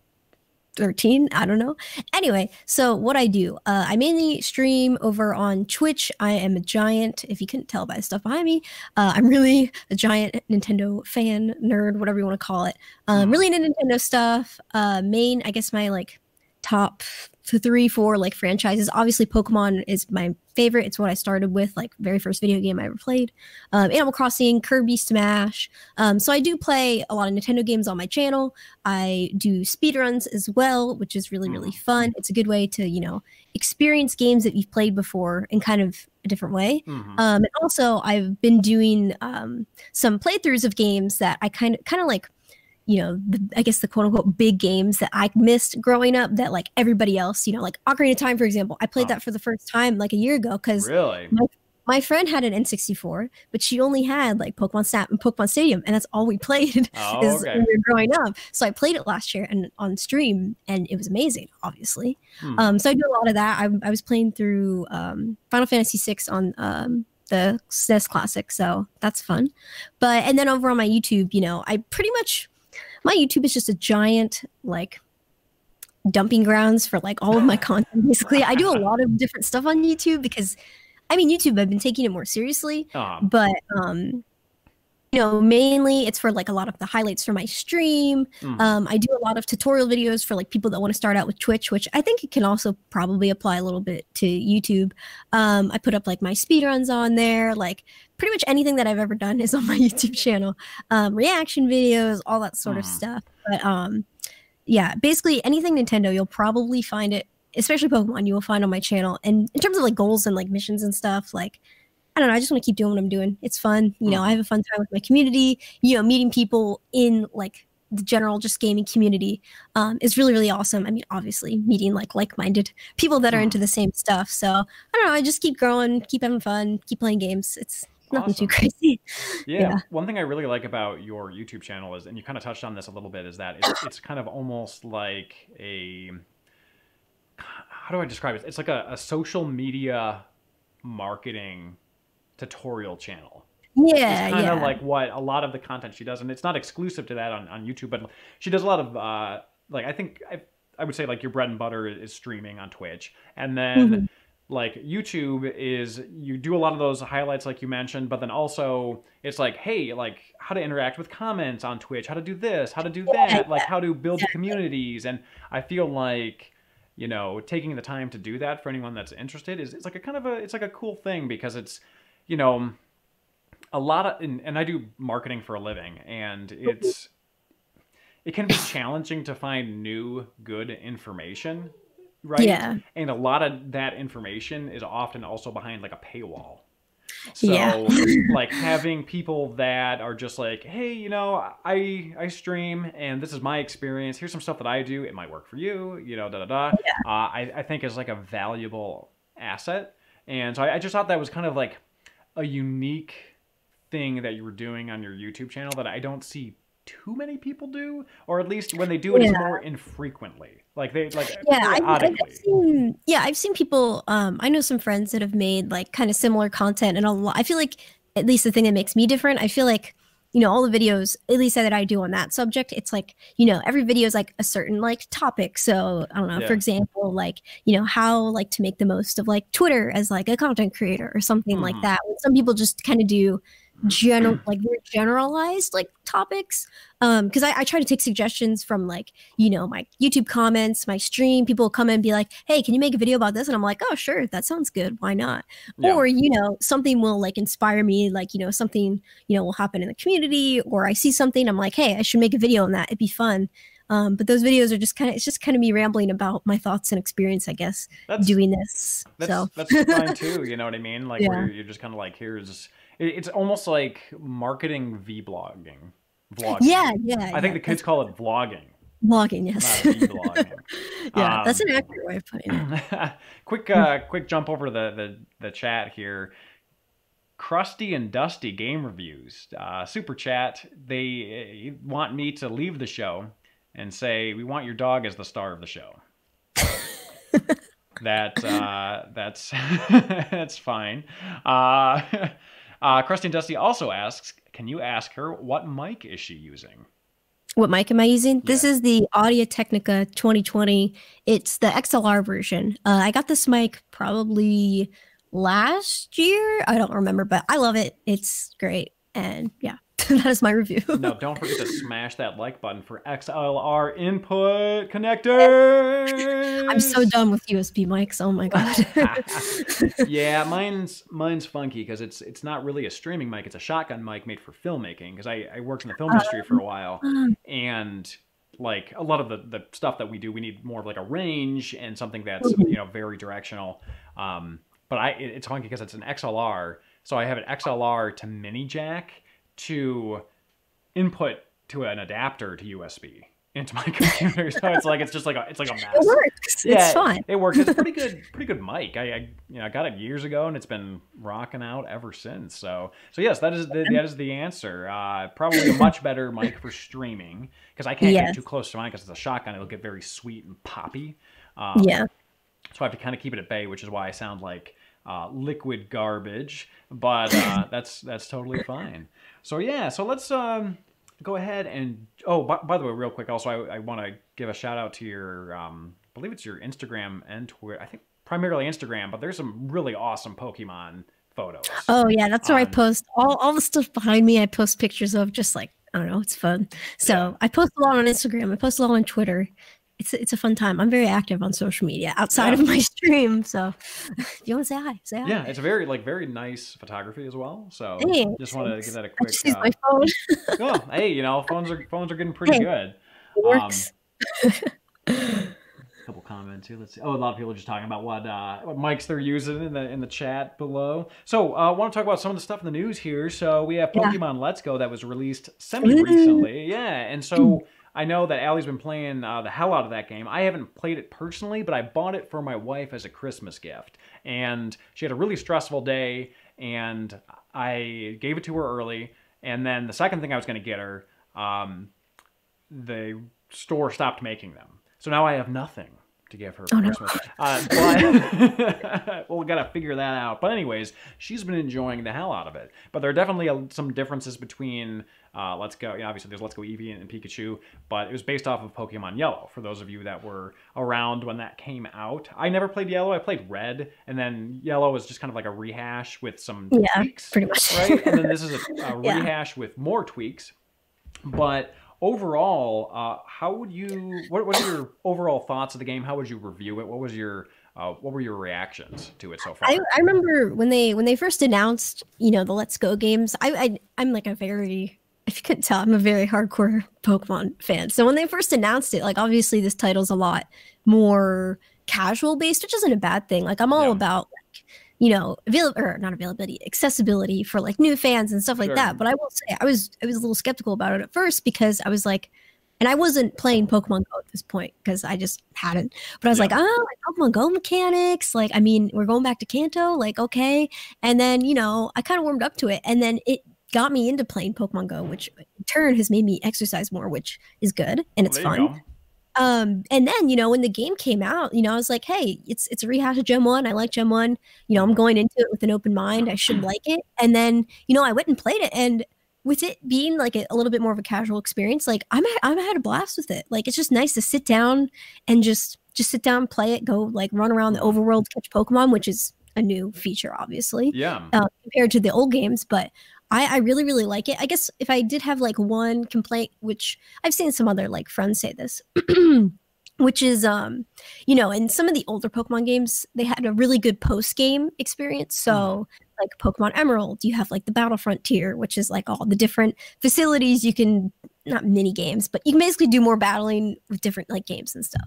13. I don't know. Anyway, so what I do, I mainly stream over on Twitch. I am a giant, if you couldn't tell by the stuff behind me, I'm really a giant Nintendo fan, nerd, whatever you want to call it. Really into Nintendo stuff. I guess my like top 3-4 like franchises. Obviously, Pokemon is my favorite. It's what I started with, like very first video game I ever played. Animal Crossing, Kirby, Smash. So I do play a lot of Nintendo games on my channel. I do speedruns as well, which is really, really fun. It's a good way to, you know, experience games that you've played before in kind of a different way. And also I've been doing some playthroughs of games that I kind of like, you know, I guess the quote unquote big games that I missed growing up that like everybody else, you know, like Ocarina of Time, for example. I played that for the first time like a year ago because my friend had an N64, but she only had like Pokemon Snap and Pokemon Stadium, and that's all we played when we were growing up. So I played it last year and on stream, and it was amazing, obviously. So I do a lot of that. I was playing through Final Fantasy VI on the SNES Classic, so that's fun. And then over on my YouTube, you know, my YouTube is just a giant like dumping grounds for like all of my content. Basically, I do a lot of different stuff on YouTube because, I mean, YouTube, I've been taking it more seriously, but you know, mainly it's for like a lot of the highlights for my stream. I do a lot of tutorial videos for like people that want to start out with Twitch, which I think it can also probably apply a little bit to YouTube. I put up like my speedruns on there, like pretty much anything that I've ever done is on my YouTube channel. Reaction videos, all that sort of stuff. But yeah, basically anything Nintendo, you'll probably find it, especially Pokemon, you will find on my channel. And in terms of like goals and like missions and stuff, like, I don't know, I just want to keep doing what I'm doing. It's fun. You know, I have a fun time with my community. You know, meeting people in like the general just gaming community is really, really awesome. I mean, obviously meeting like-minded people that are into the same stuff. So I don't know, I just keep growing, keep having fun, keep playing games. It's nothing too crazy. Yeah. One thing I really like about your YouTube channel is, and you kind of touched on this a little bit, is that it's kind of almost like a, how do I describe it? It's like a social media marketing tutorial channel. Yeah, it's kind of like what a lot of the content she does, and it's not exclusive to that on YouTube, but she does a lot of like, I think I would say like your bread and butter is streaming on Twitch, and then like YouTube is, you do a lot of those highlights like you mentioned, but then also it's like, hey, like how to interact with comments on Twitch, how to do this, how to do that, like how to build communities. And I feel like, you know, taking the time to do that for anyone that's interested is, it's like a kind of it's like a cool thing, because it's, you know, a lot of, and I do marketing for a living, and it can be challenging to find new, good information, right? Yeah. And a lot of that information is often also behind like a paywall. So like having people that are just like, hey, you know, I stream and this is my experience. Here's some stuff that I do. It might work for you, you know, I think is like a valuable asset. And so I just thought that was kind of like a unique thing that you were doing on your YouTube channel that I don't see too many people do, or at least when they do it, it's more infrequently. Like they like I've seen people. I know some friends that have made like kind of similar content, and a lot. I feel like at least the thing that makes me different, I feel like, you know, all the videos, at least that I do on that subject, it's like, you know, every video is like a certain like topic. So I don't know, for example, like, you know, how like to make the most of like Twitter as like a content creator or something like that. Some people just kind of do very generalized like topics. Because I try to take suggestions from like, my YouTube comments, my stream. People come in and be like, hey, can you make a video about this? And I'm like, oh sure, that sounds good, why not? Yeah. Or something will like inspire me, like something will happen in the community, or I see something, I'm like, hey, I should make a video on that, it'd be fun. But those videos are just kind of me rambling about my thoughts and experience, I guess, doing this. That's fine too, you know what I mean? Like where you're just kind of like, it's almost like marketing vlogging. Yeah. I think the kids call it vlogging. Vlogging, yes. Vlogging. Yeah, that's an accurate way of putting it. Quick jump over to the chat here. Crusty and Dusty Game Reviews, super chat. They want me to leave the show and say, we want your dog as the star of the show. That's that's fine. Krusty and Dusty also asks, can you ask her what mic is she using? What mic am I using? This is the Audio-Technica 2020. It's the XLR version. I got this mic probably last year. I don't remember, but I love it. It's great. And yeah, that is my review. No, don't forget to smash that like button for XLR input connectors. I'm so done with USB mics. Oh my god. Yeah, mine's funky because it's not really a streaming mic. It's a shotgun mic made for filmmaking. Because I worked in the film industry for a while, and like a lot of the stuff that we do, we need more of like a range and something that's very directional. But it's funky because it's an XLR. So I have an XLR to mini jack to input to an adapter to USB into my computer. So it's like it's a mess. It works. Yeah, it's fun. It works. It's a pretty good mic. I got it years ago and it's been rocking out ever since. So yes, that is the answer. Probably a much better mic for streaming because I can't get too close to mine because it's a shotgun. It'll get very sweet and poppy. So I have to kind of keep it at bay, which is why I sound like liquid garbage, but that's totally fine. So yeah, so let's go ahead and by the way, real quick, also I want to give a shout out to your I believe it's your Instagram and Twitter. I think primarily Instagram, but there's some really awesome Pokemon photos. Oh yeah, that's where I post all the stuff behind me. I post pictures of, just like, I don't know, it's fun. So I post a lot on Instagram. I post a lot on Twitter. It's a fun time. I'm very active on social media outside of my stream. So if you want to say hi, say hi. Yeah, it's a very nice photography as well. So just want to give that a quick. I just use my phone. Oh, hey, phones are getting pretty good. It works. A couple comments here. Let's see. Oh, a lot of people are just talking about what mics they're using in the chat below. So I want to talk about some of the stuff in the news here. So we have Pokemon Let's Go that was released semi-recently. Yeah, and so I know that Allie's been playing the hell out of that game. I haven't played it personally, but I bought it for my wife as a Christmas gift. And she had a really stressful day, and I gave it to her early. And then the second thing I was going to get her, the store stopped making them. So now I have nothing to give her for Christmas. But we'll got to figure that out. But anyways, she's been enjoying the hell out of it. But there are definitely some differences between Let's Go. Obviously, there's Let's Go Eevee and Pikachu, but it was based off of Pokemon Yellow, for those of you that were around when that came out. I never played Yellow. I played Red, and then Yellow was just kind of like a rehash with some tweaks. Pretty much. Right? And then this is a rehash with more tweaks. But overall, what are your overall thoughts of the game? How would you review it? What were your reactions to it so far? I remember when they first announced, the Let's Go games. I'm like if you couldn't tell, I'm a very hardcore Pokemon fan. So when they first announced it, like, obviously this title's a lot more casual based, which isn't a bad thing. Like, I'm all about, not availability, accessibility for like new fans and stuff like that. But I will say I was a little skeptical about it at first because I was like, and I wasn't playing Pokemon Go at this point because I just hadn't. But I was like, like Pokemon Go mechanics. Like, I mean, we're going back to Kanto. Like, okay. And then, I kind of warmed up to it. And then it got me into playing Pokemon Go, which in turn has made me exercise more, which is good. And it's fun. And then, when the game came out, I was like, hey, it's a rehash of Gen 1. I like Gen 1. I'm going into it with an open mind. I should like it. And then, I went and played it. And with it being like a little bit more of a casual experience, like I had a blast with it. Like, it's just nice to sit down and just sit down, play it, go like run around the overworld, catch Pokemon, which is a new feature, obviously. Yeah. Compared to the old games, but I really, really like it. I guess if I did have like one complaint, which I've seen some other like friends say this, which is you know, in some of the older Pokemon games, they had a really good post-game experience. So like Pokemon Emerald, you have like the Battle Frontier, which is like all the different facilities you can, not mini games, but you can basically do more battling with different like games and stuff.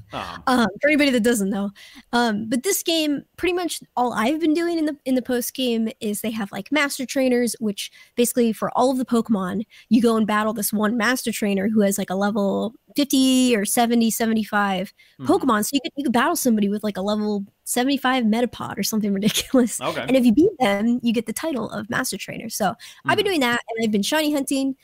For anybody that doesn't know. But this game, pretty much all I've been doing in the post game is they have like master trainers, which basically for all of the Pokemon, you go and battle this one master trainer who has like a level 50 or 70, 75 Pokemon. So you could battle somebody with like a level 75 Metapod or something ridiculous. Okay. And if you beat them, you get the title of Master Trainer. So I've been doing that, and I've been shiny hunting,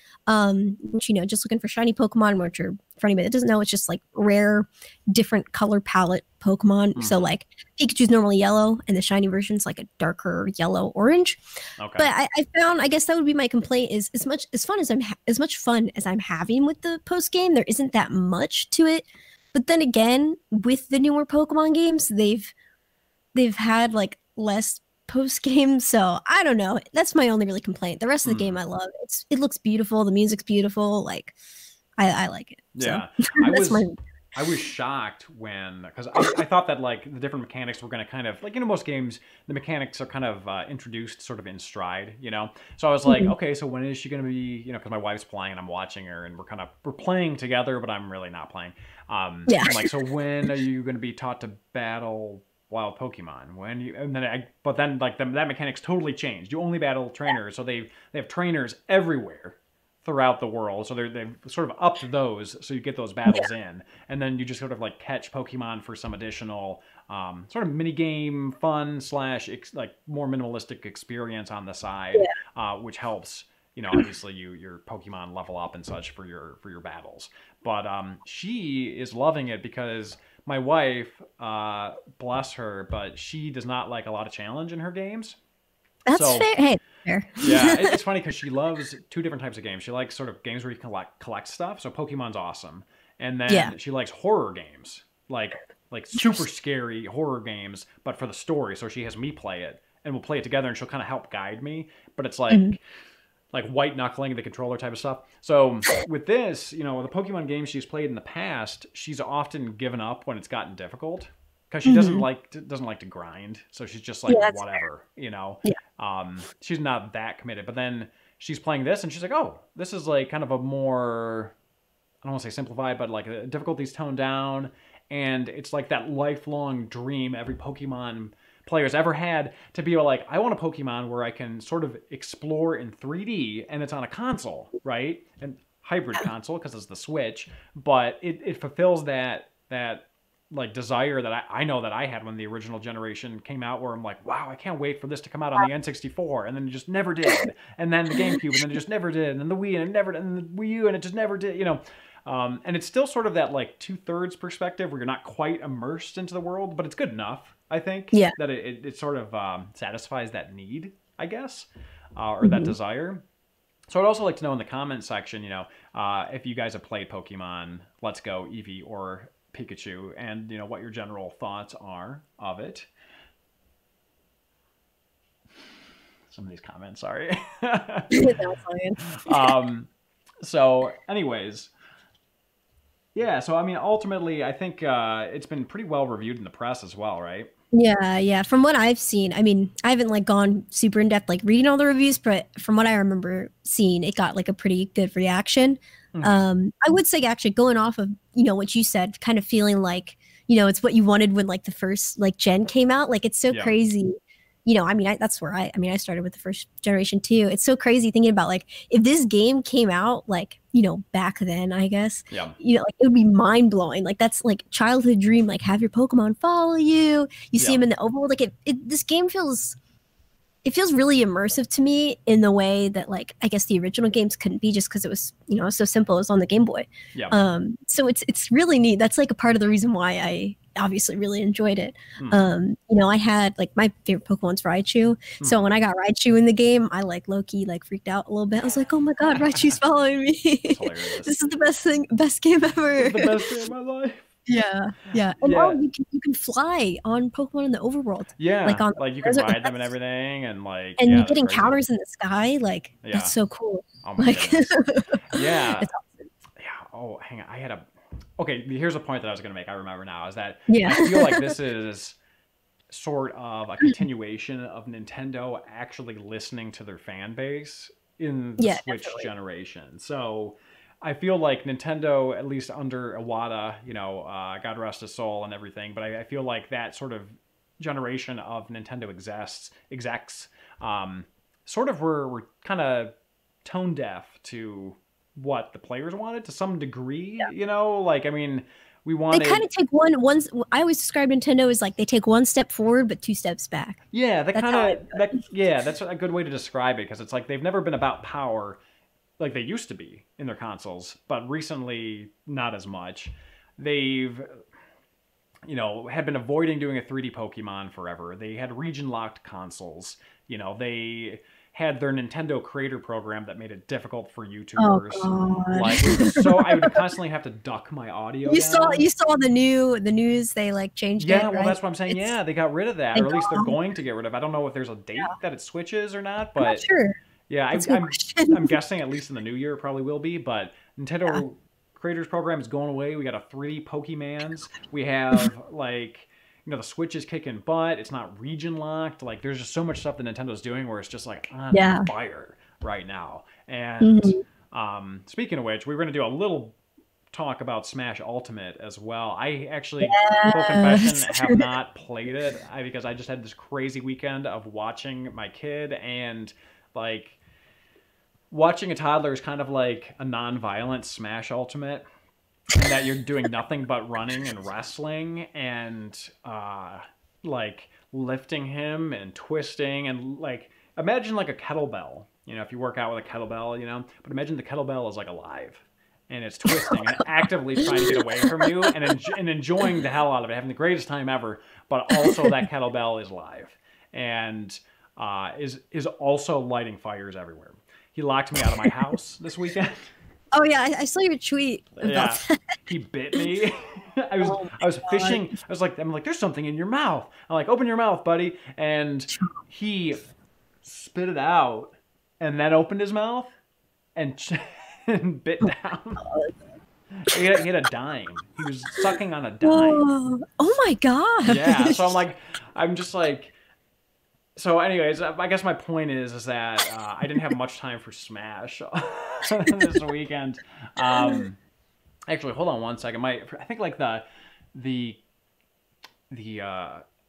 which, you know, just looking for shiny Pokemon, which are, for anybody that doesn't know, it's just like rare, different color palette Pokemon. So like Pikachu's normally yellow, and the shiny version's like a darker yellow orange. Okay. But I found, I guess that would be my complaint, is as much fun as I'm having with the post game, there isn't that much to it. But then again, with the newer Pokemon games, they've had like less post game, so I don't know. That's my only really complaint. The rest of the game I love. It looks beautiful. The music's beautiful. Like I like it. Yeah, So. I was shocked because I thought that like the different mechanics were going to kind of, like, you know, most games, the mechanics are kind of introduced sort of in stride, you know? So I was like, okay, so when is she going to be, you know, because my wife's playing and I'm watching her, and we're playing together, but I'm really not playing. I'm like, so when are you going to be taught to battle wild Pokemon? But then like that mechanic's totally changed. You only battle trainers, so they have trainers everywhere throughout the world, so they've sort of upped those, so you get those battles in, and then you just sort of like catch Pokemon for some additional sort of mini game fun / like more minimalistic experience on the side, which helps, you know, obviously your Pokemon level up and such for your battles. But she is loving it because my wife, bless her, but she does not like a lot of challenge in her games. That's fair. Hey, fair. Yeah, it's funny because she loves two different types of games. She likes sort of games where you can collect stuff. So Pokemon's awesome. And then she likes horror games, like super scary horror games, but for the story. So she has me play it, and we'll play it together, and she'll kind of help guide me. But it's like white knuckling the controller type of stuff. So with this, you know, the Pokemon games she's played in the past, she's often given up when it's gotten difficult, because she doesn't like to grind. So she's just like, whatever, you know. She's not that committed. But then she's playing this, and she's like, oh, this is like kind of a more, I don't want to say simplified, but like the difficulty's toned down, and it's like that lifelong dream every Pokemon player's ever had, to be like, I want a Pokemon where I can sort of explore in 3D, and it's on a console, right? And hybrid console, because it's the Switch, but it fulfills that like desire that I know that I had when the original generation came out, where I'm like, wow, I can't wait for this to come out on the N64, and then it just never did, and then the GameCube, and then it just never did, and then the Wii, and the Wii U, and it just never did, you know. And it's still sort of that like 2/3 perspective where you're not quite immersed into the world, but it's good enough, I think, that it sort of satisfies that need, I guess, or that desire. So I'd also like to know in the comment section, you know, if you guys have played Pokemon Let's Go, Eevee, or Pikachu, and, you know, what your general thoughts are of it. Some of these comments, sorry. So anyways, yeah, so I mean, ultimately, I think it's been pretty well reviewed in the press as well, right? Yeah. From what I've seen, I mean, I haven't like gone super in depth, like reading all the reviews, but from what I remember seeing, it got like a pretty good reaction. I would say, actually, going off of, you know, what you said, kind of feeling like, you know, it's what you wanted when like the first like gen came out. Like, it's so crazy. You know, I mean, that's where I started with the first generation too. It's so crazy thinking about like, if this game came out like, you know, back then, I guess, you know, like it would be mind blowing. Like, that's like childhood dream, like have your Pokemon follow you. You see them in the overworld. Like this game feels really immersive to me in the way that, like, I guess the original games couldn't be, just because it was, you know, so simple. It was on the Game Boy. So it's really neat. That's like a part of the reason why I obviously really enjoyed it. You know, I had like my favorite Pokemon's Raichu. So when I got Raichu in the game, I like low-key like freaked out a little bit. I was like, oh my god, Raichu's following me. This is the best game ever. This is the best game of my life. Yeah, yeah. And Yeah. you can fly on Pokemon in the overworld. Yeah, Like on like you can desert, ride them and everything, and like and yeah, you get that's crazy. encounters in the sky. Like Yeah. that's so cool. Oh my Like, goodness. Yeah. it's awesome. Yeah. Oh, hang on. I had a. Okay, here's a point that I was gonna make. I remember now is that Yeah. I feel like this is sort of a continuation of Nintendo actually listening to their fan base in the Yeah, Switch definitely. generation. So I feel like Nintendo, at least under Iwata, you know, God rest his soul and everything, but I feel like that sort of generation of Nintendo execs sort of were kind of tone deaf to what the players wanted to some degree, you know? Like, I mean, we They wanted... kind of take I always describe Nintendo as like they take one step forward but two steps back. Yeah, That's how yeah, that's a good way to describe it, because it's like they've never been about power like they used to be in their consoles, but recently not as much. They've, you know, had been avoiding doing a 3D Pokemon forever. They had region-locked consoles. You know, they had their Nintendo Creator Program that made it difficult for YouTubers. Oh, God. Like, so I would constantly have to duck my audio You down. saw the news, they like changed it, Yeah, well, right? that's what I'm saying. Yeah, they got rid of that, or at least they're going to get rid of. I don't know if there's a date that it switches or not, but I'm not sure. yeah, I'm guessing at least in the new year it probably will be. But Nintendo Creators Program is going away. We got a 3D Pokemans. We have like, you know, the Switch is kicking butt. It's not region locked. Like, there's just so much stuff that Nintendo's doing where it's just like on fire right now. And speaking of which, we're going to do a little talk about Smash Ultimate as well. I actually, full confession, have not played it because I just had this crazy weekend of watching my kid, and like watching a toddler is kind of like a non-violent Smash Ultimate, and that you're doing nothing but running and wrestling and like lifting him and twisting, and like imagine like a kettlebell, you know, if you work out with a kettlebell, you know, but imagine the kettlebell is like alive and it's twisting and actively trying to get away from you, and enjoying the hell out of it, having the greatest time ever, but also that kettlebell is live and is also lighting fires everywhere. He locked me out of my house this weekend. Oh yeah, I saw your tweet about that. He bit me. I was fishing. I'm like, there's something in your mouth. I'm like, open your mouth, buddy. And he spit it out, and then opened his mouth and bit down. He had a dime. He was sucking on a dime. Oh my god. Yeah. So I'm just like. So anyways, I guess my point is that I didn't have much time for Smash this weekend. Actually, hold on one second. I think like the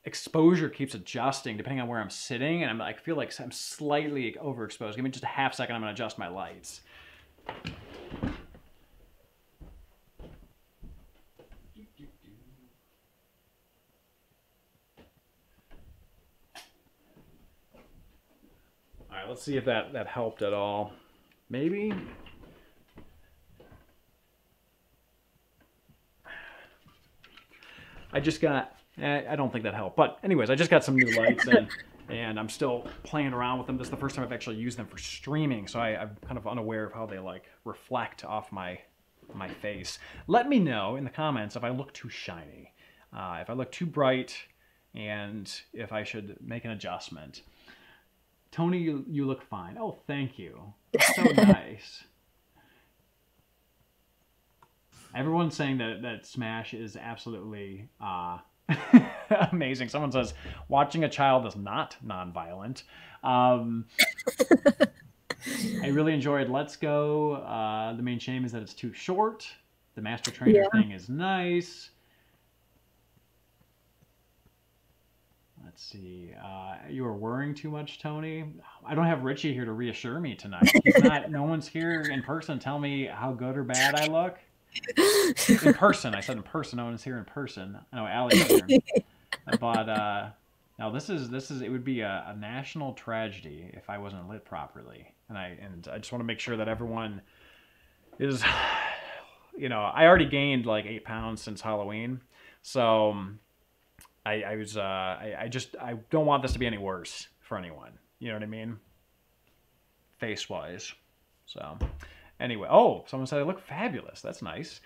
exposure keeps adjusting depending on where I'm sitting, and I feel like I'm slightly overexposed. Give me just a half second. I'm going to adjust my lights. All right, let's see if that helped at all. Maybe. I just got. I don't think that helped. But anyways, I just got some new lights in, and I'm still playing around with them. This is the first time I've actually used them for streaming, so I'm kind of unaware of how they like reflect off my face. Let me know in the comments if I look too shiny, if I look too bright, and if I should make an adjustment. Tony, you look fine. Oh, thank you. That's so nice. Everyone's saying that Smash is absolutely amazing. Someone says, watching a child is not non-violent. I really enjoyed Let's Go. The main shame is that it's too short. The Master Trainer thing is nice. Let's see. You are worrying too much, Tony. I don't have Richie here to reassure me tonight. He's not. No one's here in person to tell me how good or bad I look. In person, I said in person. No one's here in person. I know Allie's here, but no. This is. It would be a national tragedy if I wasn't lit properly, and I just want to make sure that everyone is. You know, I already gained like 8 pounds since Halloween, so. I don't want this to be any worse for anyone. You know what I mean? Face-wise. So, anyway. Oh, someone said I look fabulous. That's nice.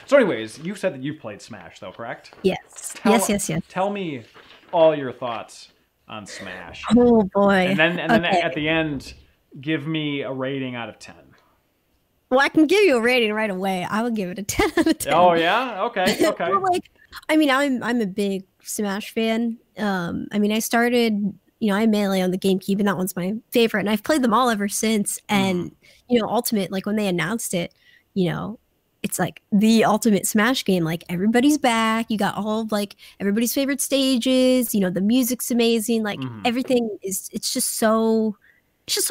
So anyways, you said that you've played Smash though, correct? Yes. Yes. Tell me all your thoughts on Smash. Oh boy. And then at the end, give me a rating out of 10. Well, I can give you a rating right away. I would give it a 10 out of 10. Oh yeah? Okay. Well, like, I mean, I'm a big Smash fan. I mean, I started, I Melee on the GameCube, and that one's my favorite, and I've played them all ever since. And Ultimate, like when they announced it, it's like the ultimate Smash game. Like everybody's back. You got all of like everybody's favorite stages. The music's amazing. Like everything is. It's just so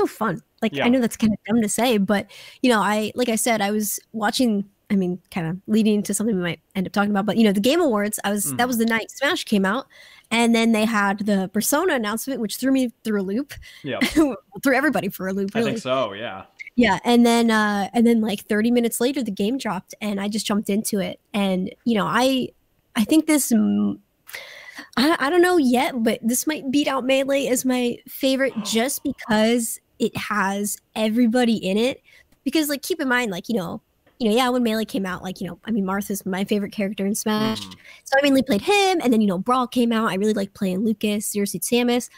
fun. Like I know that's kind of dumb to say, but like I said, I was watching. I mean, kind of leading into something we might end up talking about, but the Game Awards. That was the night Smash came out, and then they had the Persona announcement, which threw me through a loop. Yeah, threw everybody for a loop. Really. I think so. Yeah. Yeah, and then like 30 minutes later, the game dropped, and I just jumped into it. And I think this, I don't know yet, but this might beat out Melee as my favorite just because it has everybody in it. Because like keep in mind, like when Melee came out, like I mean Martha's my favorite character in Smash, so I mainly played him. And then Brawl came out, I really liked playing Lucas, Zero Suit Samus.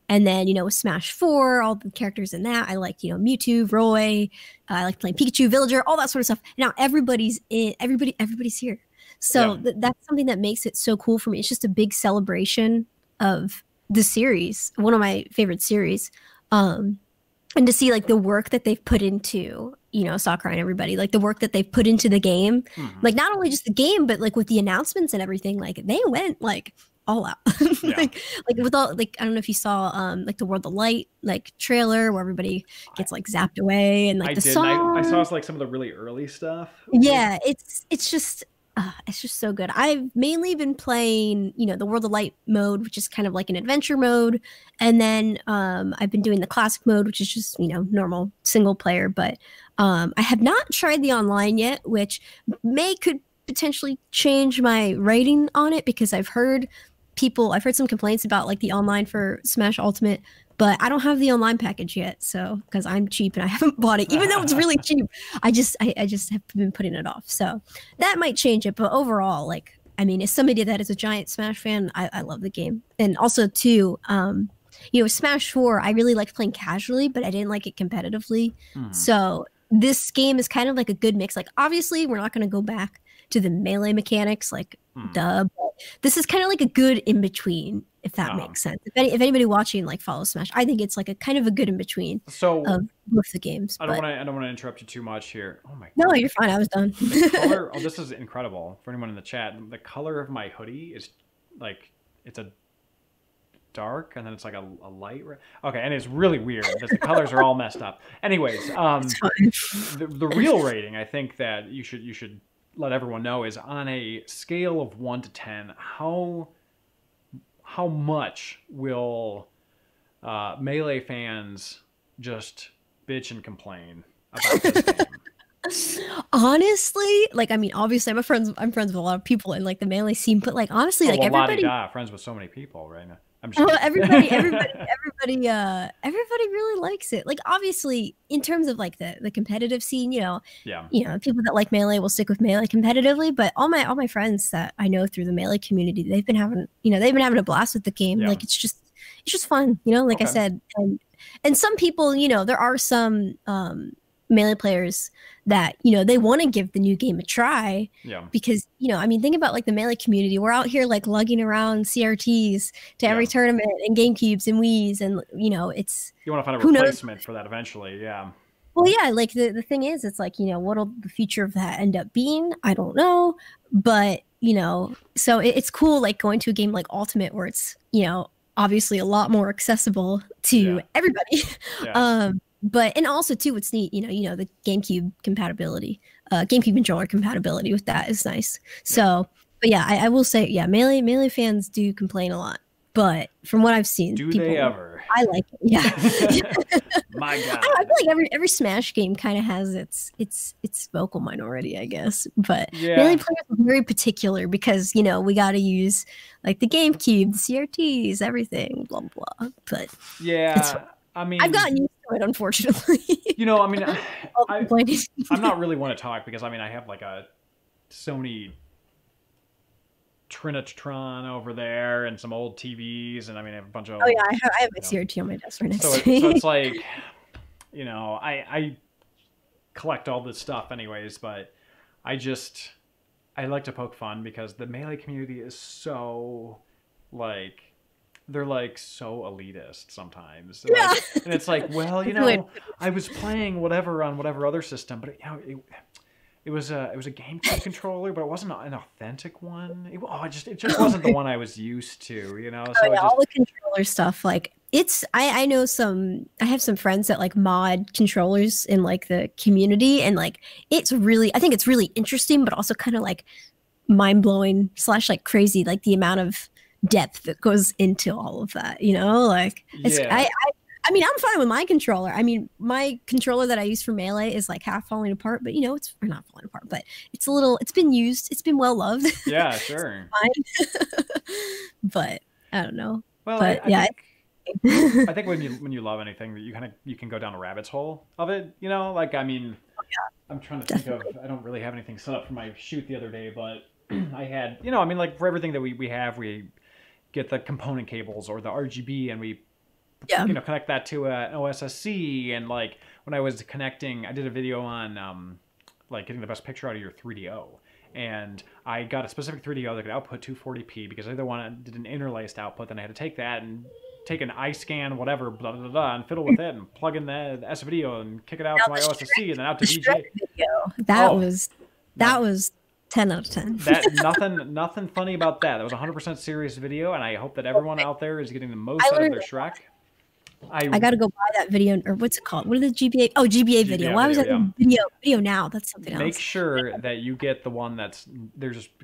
And then, with Smash 4, all the characters in that, I liked, Mewtwo, Roy, I liked playing Pikachu, Villager, all that sort of stuff. Now everybody's here. So that's something that makes it so cool for me. It's just a big celebration of the series, one of my favorite series. And to see like the work that they've put into, Sakurai and everybody, like the work that they've put into the game, like not only just the game, but like with the announcements and everything, like they went like all out. like with all, like I don't know if you saw like the World of Light like trailer where everybody gets like zapped away, and like song. I saw like some of the really early stuff. Yeah, it's just so good. I've mainly been playing the World of Light mode, which is kind of like an adventure mode, and then I've been doing the classic mode, which is just normal single player. But I have not tried the online yet, which could potentially change my rating on it, because I've heard some complaints about like the online for Smash Ultimate, but I don't have the online package yet, so because I'm cheap and I haven't bought it, even though it's really cheap. I just have been putting it off, so that might change it. But overall, like I mean, as somebody that is a giant Smash fan, I love the game. And also too, Smash 4, I really liked playing casually, but I didn't like it competitively. So this game is kind of like a good mix. Like obviously, we're not going to go back to the Melee mechanics, like duh. But this is kind of like a good in between, if that makes sense. If anybody watching like follows Smash, I think it's like a kind of a good in between. So of both the games. I don't want to interrupt you too much here. Oh my God. No, you're fine. I was done. Color, this is incredible for anyone in the chat. The color of my hoodie is like it's a dark, and then it's like a light. Okay, and it's really weird because the colors are all messed up. Anyways, the real rating I think that you should let everyone know is on a scale of 1 to 10, how much will Melee fans just bitch and complain about this game? Honestly, like I mean, obviously I'm friends with a lot of people in like the Melee scene, but like honestly, like everybody friends with so many people right now. Everybody really likes it. Like obviously, in terms of like the competitive scene, people that like Melee will stick with Melee competitively. But all my friends that I know through the Melee community, they've been having a blast with the game. Yeah. Like it's just fun, like I said. And some people, there are some Melee players that they want to give the new game a try, because I mean, think about like the Melee community. We're out here like lugging around CRTs to every tournament, and GameCubes and Wii's, and it's, you want to find a replacement for that eventually. Well, like the thing is, it's like what'll the future of that end up being? I don't know, but so it's cool like going to a game like Ultimate where it's obviously a lot more accessible to everybody. But and also too, what's neat, the GameCube compatibility, GameCube controller compatibility with that is nice. So, but I will say, Melee fans do complain a lot. But from what I've seen, they ever? I like it. Yeah. My God. I feel like every Smash game kind of has its vocal minority, I guess. But Melee players are very particular because we got to use like the GameCube, the CRTs, everything, blah blah. But I mean, I've gotten used to it, unfortunately. You know, I mean, Complaining. I'm not really want to talk because I mean I have like a Sony Trinitron over there and some old TVs, and I mean I have a bunch of. Oh yeah, I have my CRT on my desk right next So to me. it's like, you know, I collect all this stuff anyways, but I like to poke fun because the Melee community is so like. They're like so elitist sometimes. Yeah. Like, and it's like, well, you know, I was playing whatever on whatever other system, but it was a GameCube controller, but it wasn't an authentic one. It just wasn't the one I was used to, you know. So all the controller stuff, like I know I have some friends that like mod controllers in like the community, and like I think it's really interesting, but also kind of like mind blowing / like crazy, like the amount of depth that goes into all of that, you know, like I mean, I'm fine with my controller. I mean, my controller that I use for Melee is like half falling apart, but you know, it's not falling apart, but it's been used, it's been well loved. Yeah, sure. But I don't know. Well, but I think when you love anything, you can go down a rabbit's hole of it, you know, like I mean, I'm trying to think of, I don't really have anything set up for my shoot the other day, but I had, you know, I mean, like for everything that we have, we get the component cables or the RGB, and we you know, connect that to an OSSC. And like when I was connecting, I did a video on like getting the best picture out of your 3DO, and I got a specific 3DO that could output 240p because I either did an interlaced output, then I had to take that and take an iScan whatever blah blah blah and fiddle with it and plug in the S video and kick it out to my OSSC and then out to VJ. That was 10 out of 10. Nothing funny about that. That was a 100% serious video, and I hope that everyone out there is getting the most out of their Shrek. I got to go buy that video, or what's it called? What is the GBA? Oh, GBA video. Why was that video now? That's something else. Make sure that you get the one that's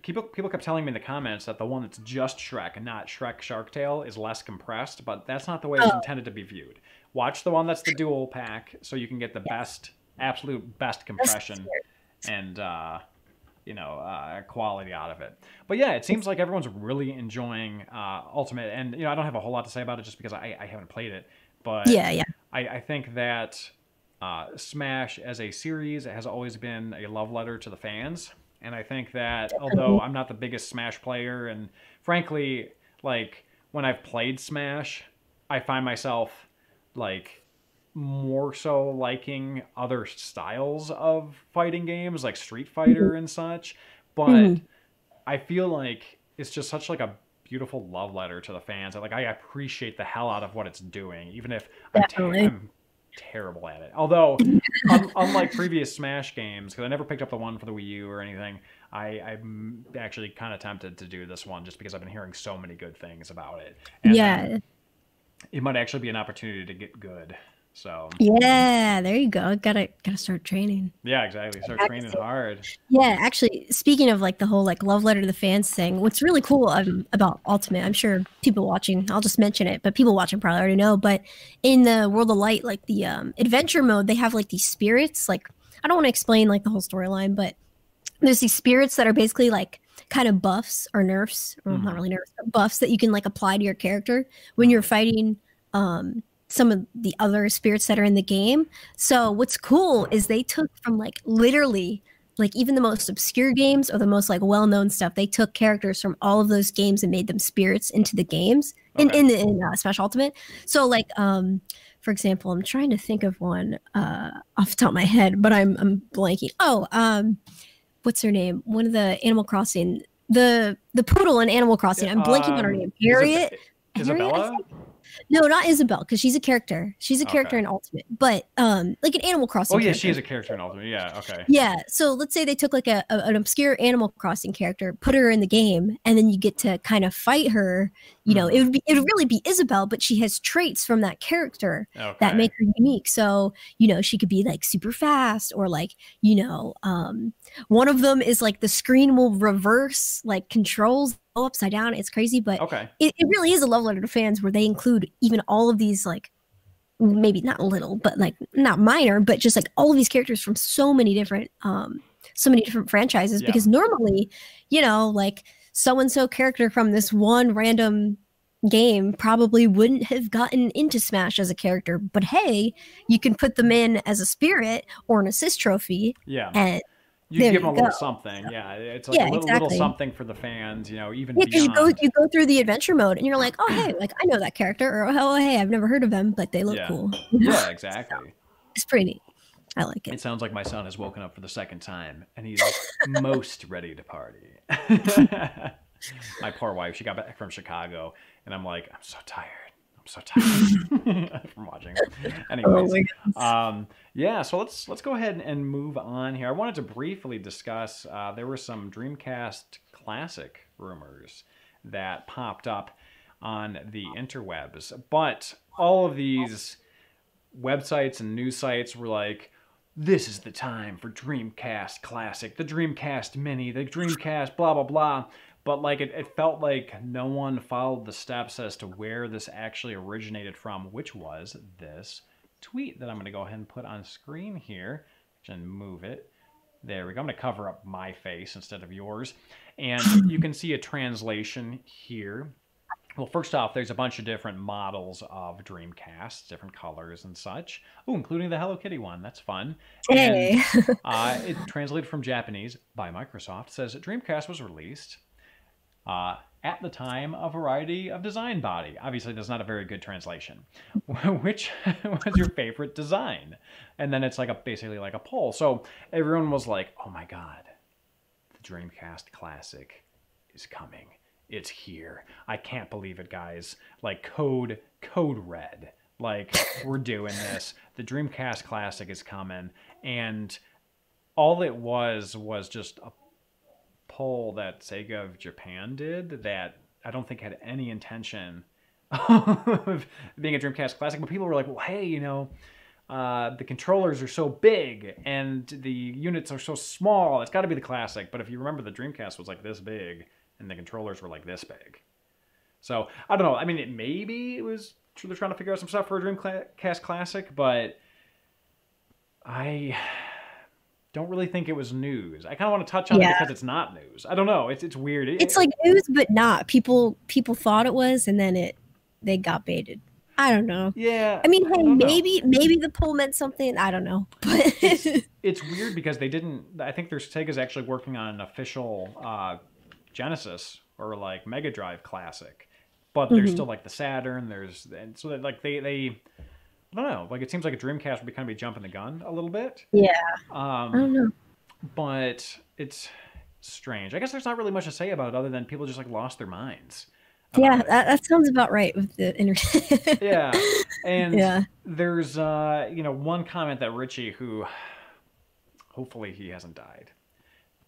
people kept telling me in the comments that the one that's just Shrek and not Shrek Shark Tale is less compressed, but that's not the way it's intended to be viewed. Watch the one that's the dual pack so you can get the absolute best compression and you know, quality out of it. But yeah, it seems like everyone's really enjoying Ultimate, and you know, I don't have a whole lot to say about it just because I haven't played it. But I think that Smash as a series has always been a love letter to the fans, and I think that although I'm not the biggest Smash player, and frankly, like when I've played Smash, I find myself like more so liking other styles of fighting games like Street Fighter and such, but I feel like it's just such like a beautiful love letter to the fans. Like I appreciate the hell out of what it's doing, even if I'm terrible at it. Although unlike previous Smash games, because I never picked up the one for the Wii U or anything, I'm actually kind of tempted to do this one just because I've been hearing so many good things about it. And, it might actually be an opportunity to get good. So yeah, there you go. Gotta start training. Yeah, exactly. Start training hard. Yeah, actually, speaking of like the whole like love letter to the fans thing, what's really cool about Ultimate, I'm sure people watching, I'll just mention it, but people watching probably already know. But in the World of Light, like the adventure mode, they have like these spirits. Like I don't want to explain like the whole storyline, but there's these spirits that are basically like kind of buffs or nerfs, or not really nerfs, but buffs that you can like apply to your character when you're fighting some of the other spirits that are in the game. So what's cool is they took from like literally like even the most obscure games or the most like well-known stuff, they took characters from all of those games and made them spirits into the games in Smash Ultimate. So like for example, I'm trying to think of one off the top of my head, but I'm blanking. What's her name? One of the Animal Crossing, the poodle in Animal Crossing. I'm blanking on her name. Harriet? Isabella? No, not Isabel, because she's a character. She's a character in Ultimate, but like an Animal Crossing. Oh yeah, character. she is a character in Ultimate. Yeah, okay. Yeah, so let's say they took like an obscure Animal Crossing character, put her in the game, and then you get to kind of fight her. You know, it would really be Isabel, but she has traits from that character that make her unique. So you know, she could be like super fast, or like one of them is like the screen will reverse like controls upside down. It's crazy, but it really is a love letter to fans where they include even all of these like maybe not little, but like not minor, but just like all of these characters from so many different franchises. Because normally, you know, like so and so character from this one random game probably wouldn't have gotten into Smash as a character. But hey, you can put them in as a spirit or an assist trophy. Yeah. And you there give them you a little go. something. Yeah, it's like a little something for the fans, even Yeah, because beyond. you go through the adventure mode and you're like, oh hey, like I know that character, or oh hey, I've never heard of them, but they look cool. Yeah, exactly. It's pretty neat. I like it. It sounds like my son has woken up for the second time and he's most ready to party. My poor wife, she got back from Chicago and I'm like, I'm so tired from watching her. Anyways, yeah, so let's go ahead and move on here. I wanted to briefly discuss, there were some Dreamcast Classic rumors that popped up on the interwebs, but all of these websites and news sites were like, this is the time for Dreamcast Classic, the Dreamcast Mini, the Dreamcast blah blah blah. But like it felt like no one followed the steps as to where this actually originated from, which was this tweet that I'm going to go ahead and put on screen here and move it. There we go. I'm going to cover up my face instead of yours. And you can see a translation here. Well, first off, there's a bunch of different models of Dreamcast, different colors and such. Oh, including the Hello Kitty one. That's fun. Hey. And it translated from Japanese by Microsoft. Says Dreamcast was released at the time a variety of design body. Obviously, that's not a very good translation. Which was your favorite design? And then it's like basically like a poll. So everyone was like, oh my God, the Dreamcast Classic is coming. It's here. I can't believe it, guys. Like code red. Like we're doing this. The Dreamcast Classic is coming. And all it was just a poll that Sega of Japan did that I don't think had any intention of being a Dreamcast Classic, but people were like, well, hey, the controllers are so big and the units are so small, it's got to be the Classic. But if you remember, the Dreamcast was like this big and the controllers were like this big. So I don't know. I mean, maybe they're trying to figure out some stuff for a Dreamcast Classic, but I don't really think it was news. I kind of want to touch on it because it's not news. I don't know. It's weird. It's like news, but not. People thought it was, and then they got baited. I don't know. Yeah. I mean, hey, maybe the poll meant something. I don't know. But it's weird because they didn't. I think Sega's actually working on an official Genesis or like Mega Drive Classic, but there's still like the Saturn. And so like they I don't know. Like it seems like a Dreamcast would kind of be jumping the gun a little bit. Yeah. I don't know. But it's strange. I guess there's not really much to say about it other than people just like lost their minds. Yeah, that sounds about right with the internet. Yeah. And there's one comment that Richie, who hopefully he hasn't died,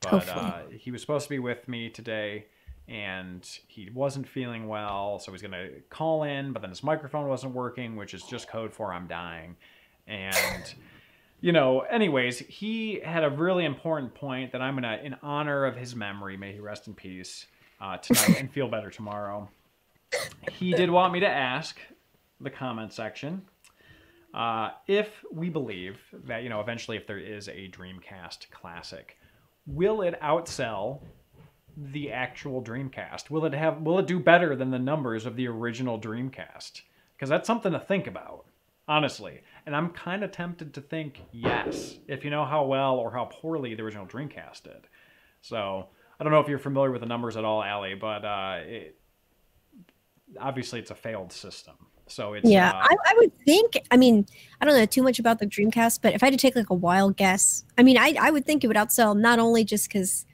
but he was supposed to be with me today and he wasn't feeling well, so he's going to call in, but then his microphone wasn't working, which is just code for I'm dying. And, anyways, he had a really important point that I'm going to, in honor of his memory, may he rest in peace, tonight and feel better tomorrow. He did want me to ask the comment section if we believe that, eventually if there is a Dreamcast Classic, will it outsell the actual Dreamcast? Will it do better than the numbers of the original Dreamcast? Because that's something to think about, honestly. And I'm kind of tempted to think yes, if you know how well or how poorly the original Dreamcast did. So I don't know if you're familiar with the numbers at all, Allie, but obviously it's a failed system. So it's I would think. I mean, I don't know too much about the Dreamcast, but if I had to take like a wild guess, I mean, I would think it would outsell not only just because,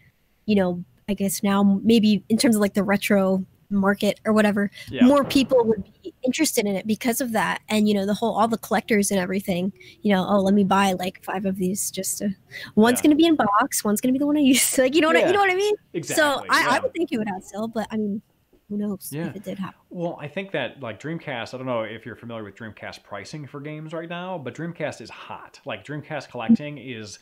I guess now maybe in terms of like the retro market or whatever, more people would be interested in it because of that. And, all the collectors and everything, let me buy like 5 of these just to, one's going to be in box, one's going to be the one I use. Like, you know what I mean? Exactly. So I would think it would outsell, but I mean, who knows if it did happen. Well, I think that like Dreamcast, I don't know if you're familiar with Dreamcast pricing for games right now, but Dreamcast is hot. Like Dreamcast collecting is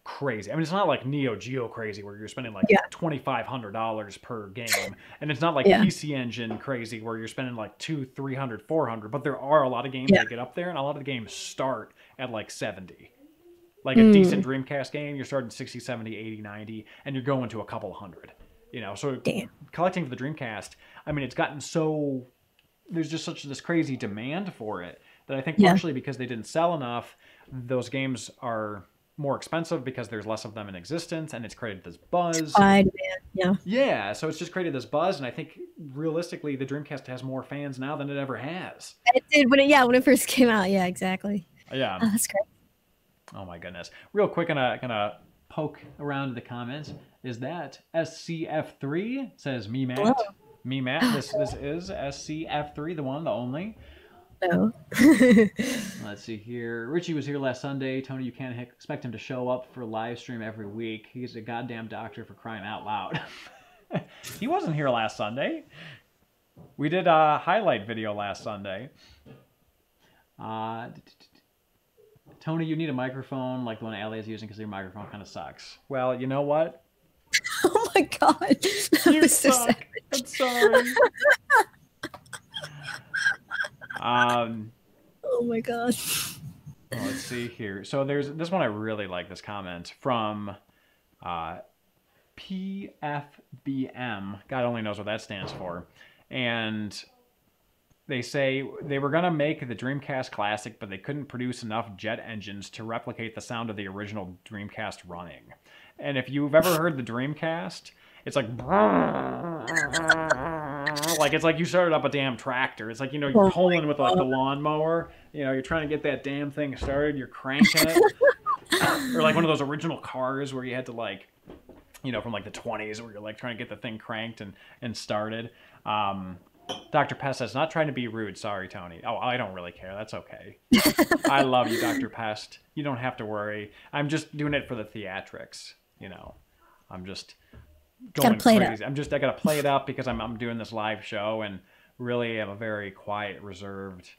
crazy. I mean, it's not like Neo Geo crazy where you're spending like $2,500 per game, and it's not like PC Engine crazy where you're spending like $200, $300, $400. But there are a lot of games that get up there, and a lot of the games start at like 70. Like a decent Dreamcast game, you're starting 60, 70, 80, 90, and you're going to a couple hundred. You know, so Damn. collecting for the Dreamcast, I mean, it's gotten so, there's just such this crazy demand for it that I think partially because they didn't sell enough, those games are more expensive because there's less of them in existence, and it's created this buzz. Yeah, so it's just created this buzz, and I think realistically the Dreamcast has more fans now than it ever has. It did when it first came out. Yeah, exactly. Yeah. Oh, that's great. Oh my goodness. Real quick, gonna poke around the comments. Is that SCF3? Says me Matt. Hello. Me Matt. This is SCF3, the one, the only. No. Let's see here. Richie was here last Sunday. Tony, you can't expect him to show up for a live stream every week. He's a goddamn doctor, for crying out loud. He wasn't here last Sunday. We did a highlight video last Sunday. Tony, you need a microphone like the one Allie is using because your microphone kind of sucks. Well, you know what? Oh my god. You suck. I'm sorry. Oh my god. Let's see here. So there's this one I really like, this comment from PFBM. God only knows what that stands for. And they say they were going to make the Dreamcast Classic, but they couldn't produce enough jet engines to replicate the sound of the original Dreamcast running. And if you've ever heard the Dreamcast, it's like it's like you started up a damn tractor. It's like, you know, you're pulling with like the lawnmower. You know, you're trying to get that damn thing started. You're cranking it. Or like one of those original cars where you had to like, you know, from like the 20s where you're like trying to get the thing cranked and started. Dr. Pest says, not trying to be rude. Sorry, Tony. Oh, I don't really care. That's okay. I love you, Dr. Pest. You don't have to worry. I'm just doing it for the theatrics, you know. I'm just going crazy. I gotta play it up because I'm doing this live show, and really am a very quiet, reserved,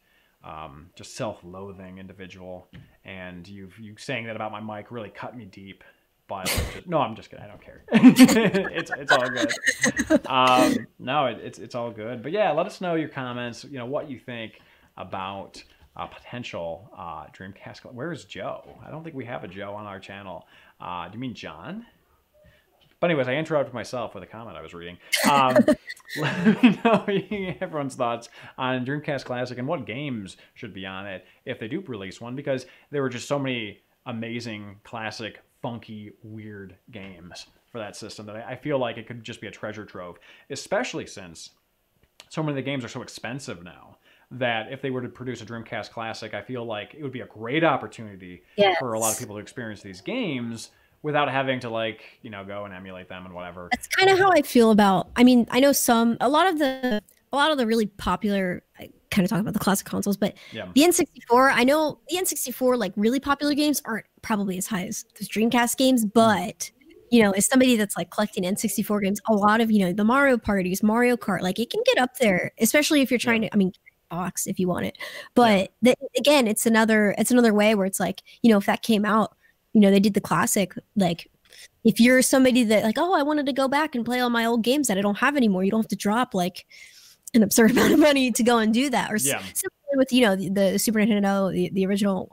just self-loathing individual. And you saying that about my mic really cut me deep. But no, I'm just kidding. I don't care. it's all good. No, it's all good. But yeah, let us know your comments. You know what you think about potential Dreamcast. Where is Joe? I don't think we have a Joe on our channel. Do you mean John? But anyways, I interrupted myself with a comment I was reading. Let me know everyone's thoughts on Dreamcast Classic and what games should be on it if they do release one, because there were just so many amazing classic, funky, weird games for that system that I feel like it could just be a treasure trove, especially since so many of the games are so expensive now that if they were to produce a Dreamcast Classic, I feel like it would be a great opportunity for a lot of people to experience these games without having to, like, you know, go and emulate them and whatever. That's kind of how I feel about, I mean, I know a lot of the really popular, I kind of talk about the classic consoles, but the N64, I know the N64, like, really popular games aren't probably as high as those Dreamcast games, but, you know, as somebody that's like collecting N64 games, a lot of, you know, the Mario parties, Mario Kart, like, it can get up there, especially if you're trying to, I mean, box if you want it. But again, it's another way where it's like, you know, if that came out, you know, they did the classic, like, if you're somebody that like, oh, I wanted to go back and play all my old games that I don't have anymore, you don't have to drop like an absurd amount of money to go and do that. Or similarly with, you know, the Super Nintendo, the original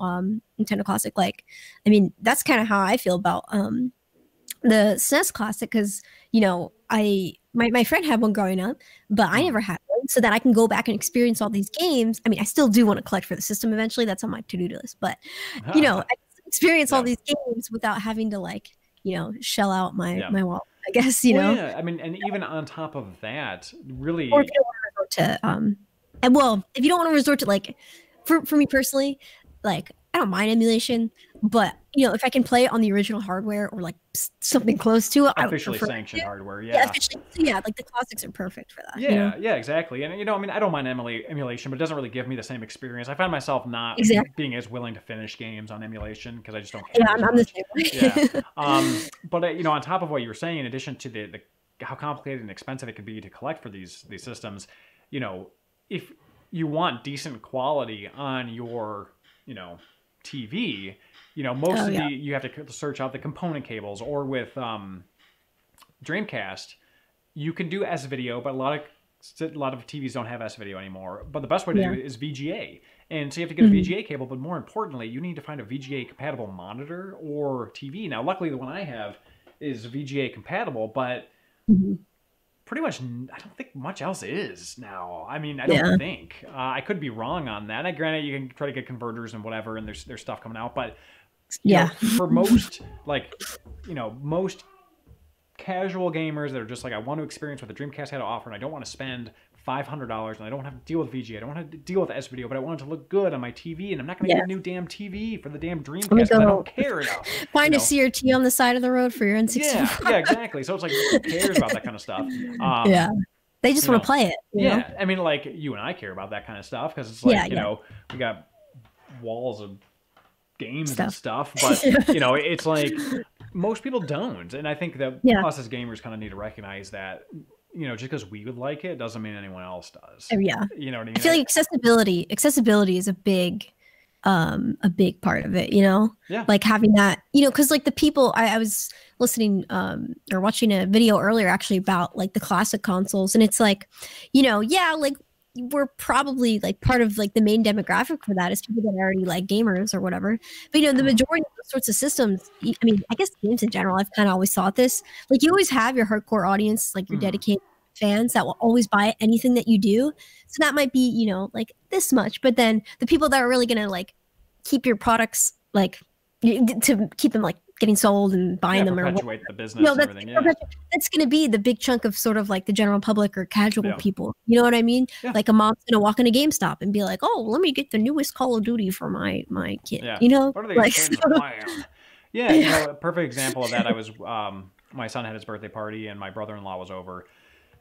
Nintendo Classic, like, I mean, that's kind of how I feel about the SNES Classic, because, you know, my friend had one growing up, but I never had one, so that I can go back and experience all these games. I mean, I still do want to collect for the system eventually. That's on my to-do list, but, you know, I experience all these games without having to, like, you know, shell out my wallet, I guess, you know. Yeah, I mean, and even on top of that, really, or if you don't want to resort to and well, if you don't want to resort to, like, for me personally, like, I don't mind emulation, but, you know, if I can play it on the original hardware or like something close to it, officially sanctioned hardware, officially, like the classics are perfect for that. Yeah, you know? Yeah, exactly. And, you know, I mean, I don't mind emulation, but it doesn't really give me the same experience. I find myself not being as willing to finish games on emulation because I just don't care. Yeah, I'm the same way. But you know, on top of what you were saying, in addition to the how complicated and expensive it could be to collect for these systems, you know, if you want decent quality on your, you know, TV, you know, most of you have to search out the component cables, or with Dreamcast, you can do S-video, but a lot of TVs don't have S-video anymore. But the best way to do it is VGA. And so you have to get a VGA cable, but more importantly, you need to find a VGA compatible monitor or TV. Now, luckily the one I have is VGA compatible, but pretty much, I don't think much else is now. I mean, I don't think. I could be wrong on that. And granted, you can try to get converters and whatever, and there's stuff coming out. But you know, for most, like, you know, most casual gamers that are just like, I want to experience what the Dreamcast had to offer, and I don't want to spend $500, and I don't have to deal with VGA. I don't want to deal with S-Video, but I want it to look good on my TV, and I'm not going to get a new damn TV for the damn Dreamcast because I don't care enough. Find a CRT on the side of the road for your N64. Yeah, exactly. So it's like, who cares about that kind of stuff? They just want to play it. You know? I mean, like, you and I care about that kind of stuff because it's like, you know, we got walls of games and stuff, but you know, it's like most people don't, and I think that us as gamers kind of need to recognize that. You know, just because we would like it doesn't mean anyone else does. Yeah. You know what I mean? I feel like accessibility is a big part of it, you know? Yeah. Like having that, you know, because like the people, I was listening or watching a video earlier actually about like the classic consoles, and it's like, you know, like we're probably like part of like the main demographic for that is people that are already like gamers or whatever. But you know, the majority of those sorts of systems, I mean, I guess games in general, I've kind of always thought this, like you always have your hardcore audience, like your dedicated fans that will always buy anything that you do. So that might be, you know, like this much, but then the people that are really going to like keep your products, like to keep them like getting sold and buying them, or perpetuate the business, and everything. That's going to be the big chunk of sort of like the general public or casual people. You know what I mean? Like a mom's going to walk into GameStop and be like, "Oh, let me get the newest Call of Duty for my kid." You know, what are they like, you know, a perfect example of that. I was my son had his birthday party, and my brother-in-law was over.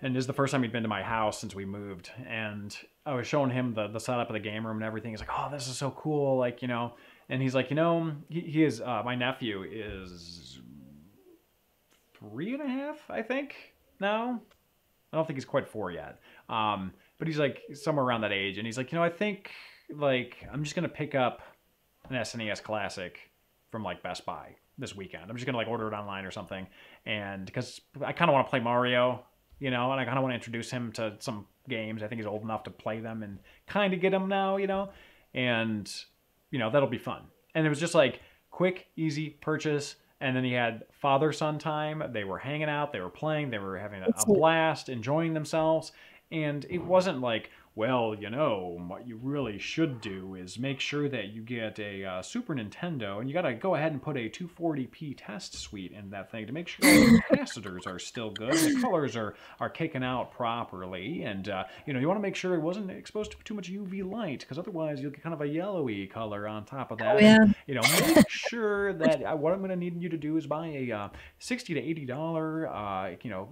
And this is the first time he'd been to my house since we moved. And I was showing him the setup of the game room and everything. He's like, "Oh, this is so cool." Like, you know, and he's like, you know, he is, my nephew is 3.5, I think, now. I don't think he's quite 4 yet. But he's like somewhere around that age. And he's like, you know, I think like I'm just going to pick up an SNES Classic from like Best Buy this weekend. I'm just going to like order it online or something. And because I kind of want to play Mario, you know, and I kind of want to introduce him to some games. I think he's old enough to play them and kind of get him now, you know, and, you know, that'll be fun. And it was just like quick, easy purchase. And then he had father-son time. They were hanging out. They were playing. They were having a blast, enjoying themselves. And it wasn't like, well, you know, what you really should do is make sure that you get a Super Nintendo, and you got to go ahead and put a 240p test suite in that thing to make sure the capacitors are still good, and the colors are kicking out properly, and you know, you want to make sure it wasn't exposed to too much UV light, because otherwise you'll get kind of a yellowy color on top of that. Oh, yeah. And, you know, make sure that what I'm going to need you to do is buy a $60 to $80 you know,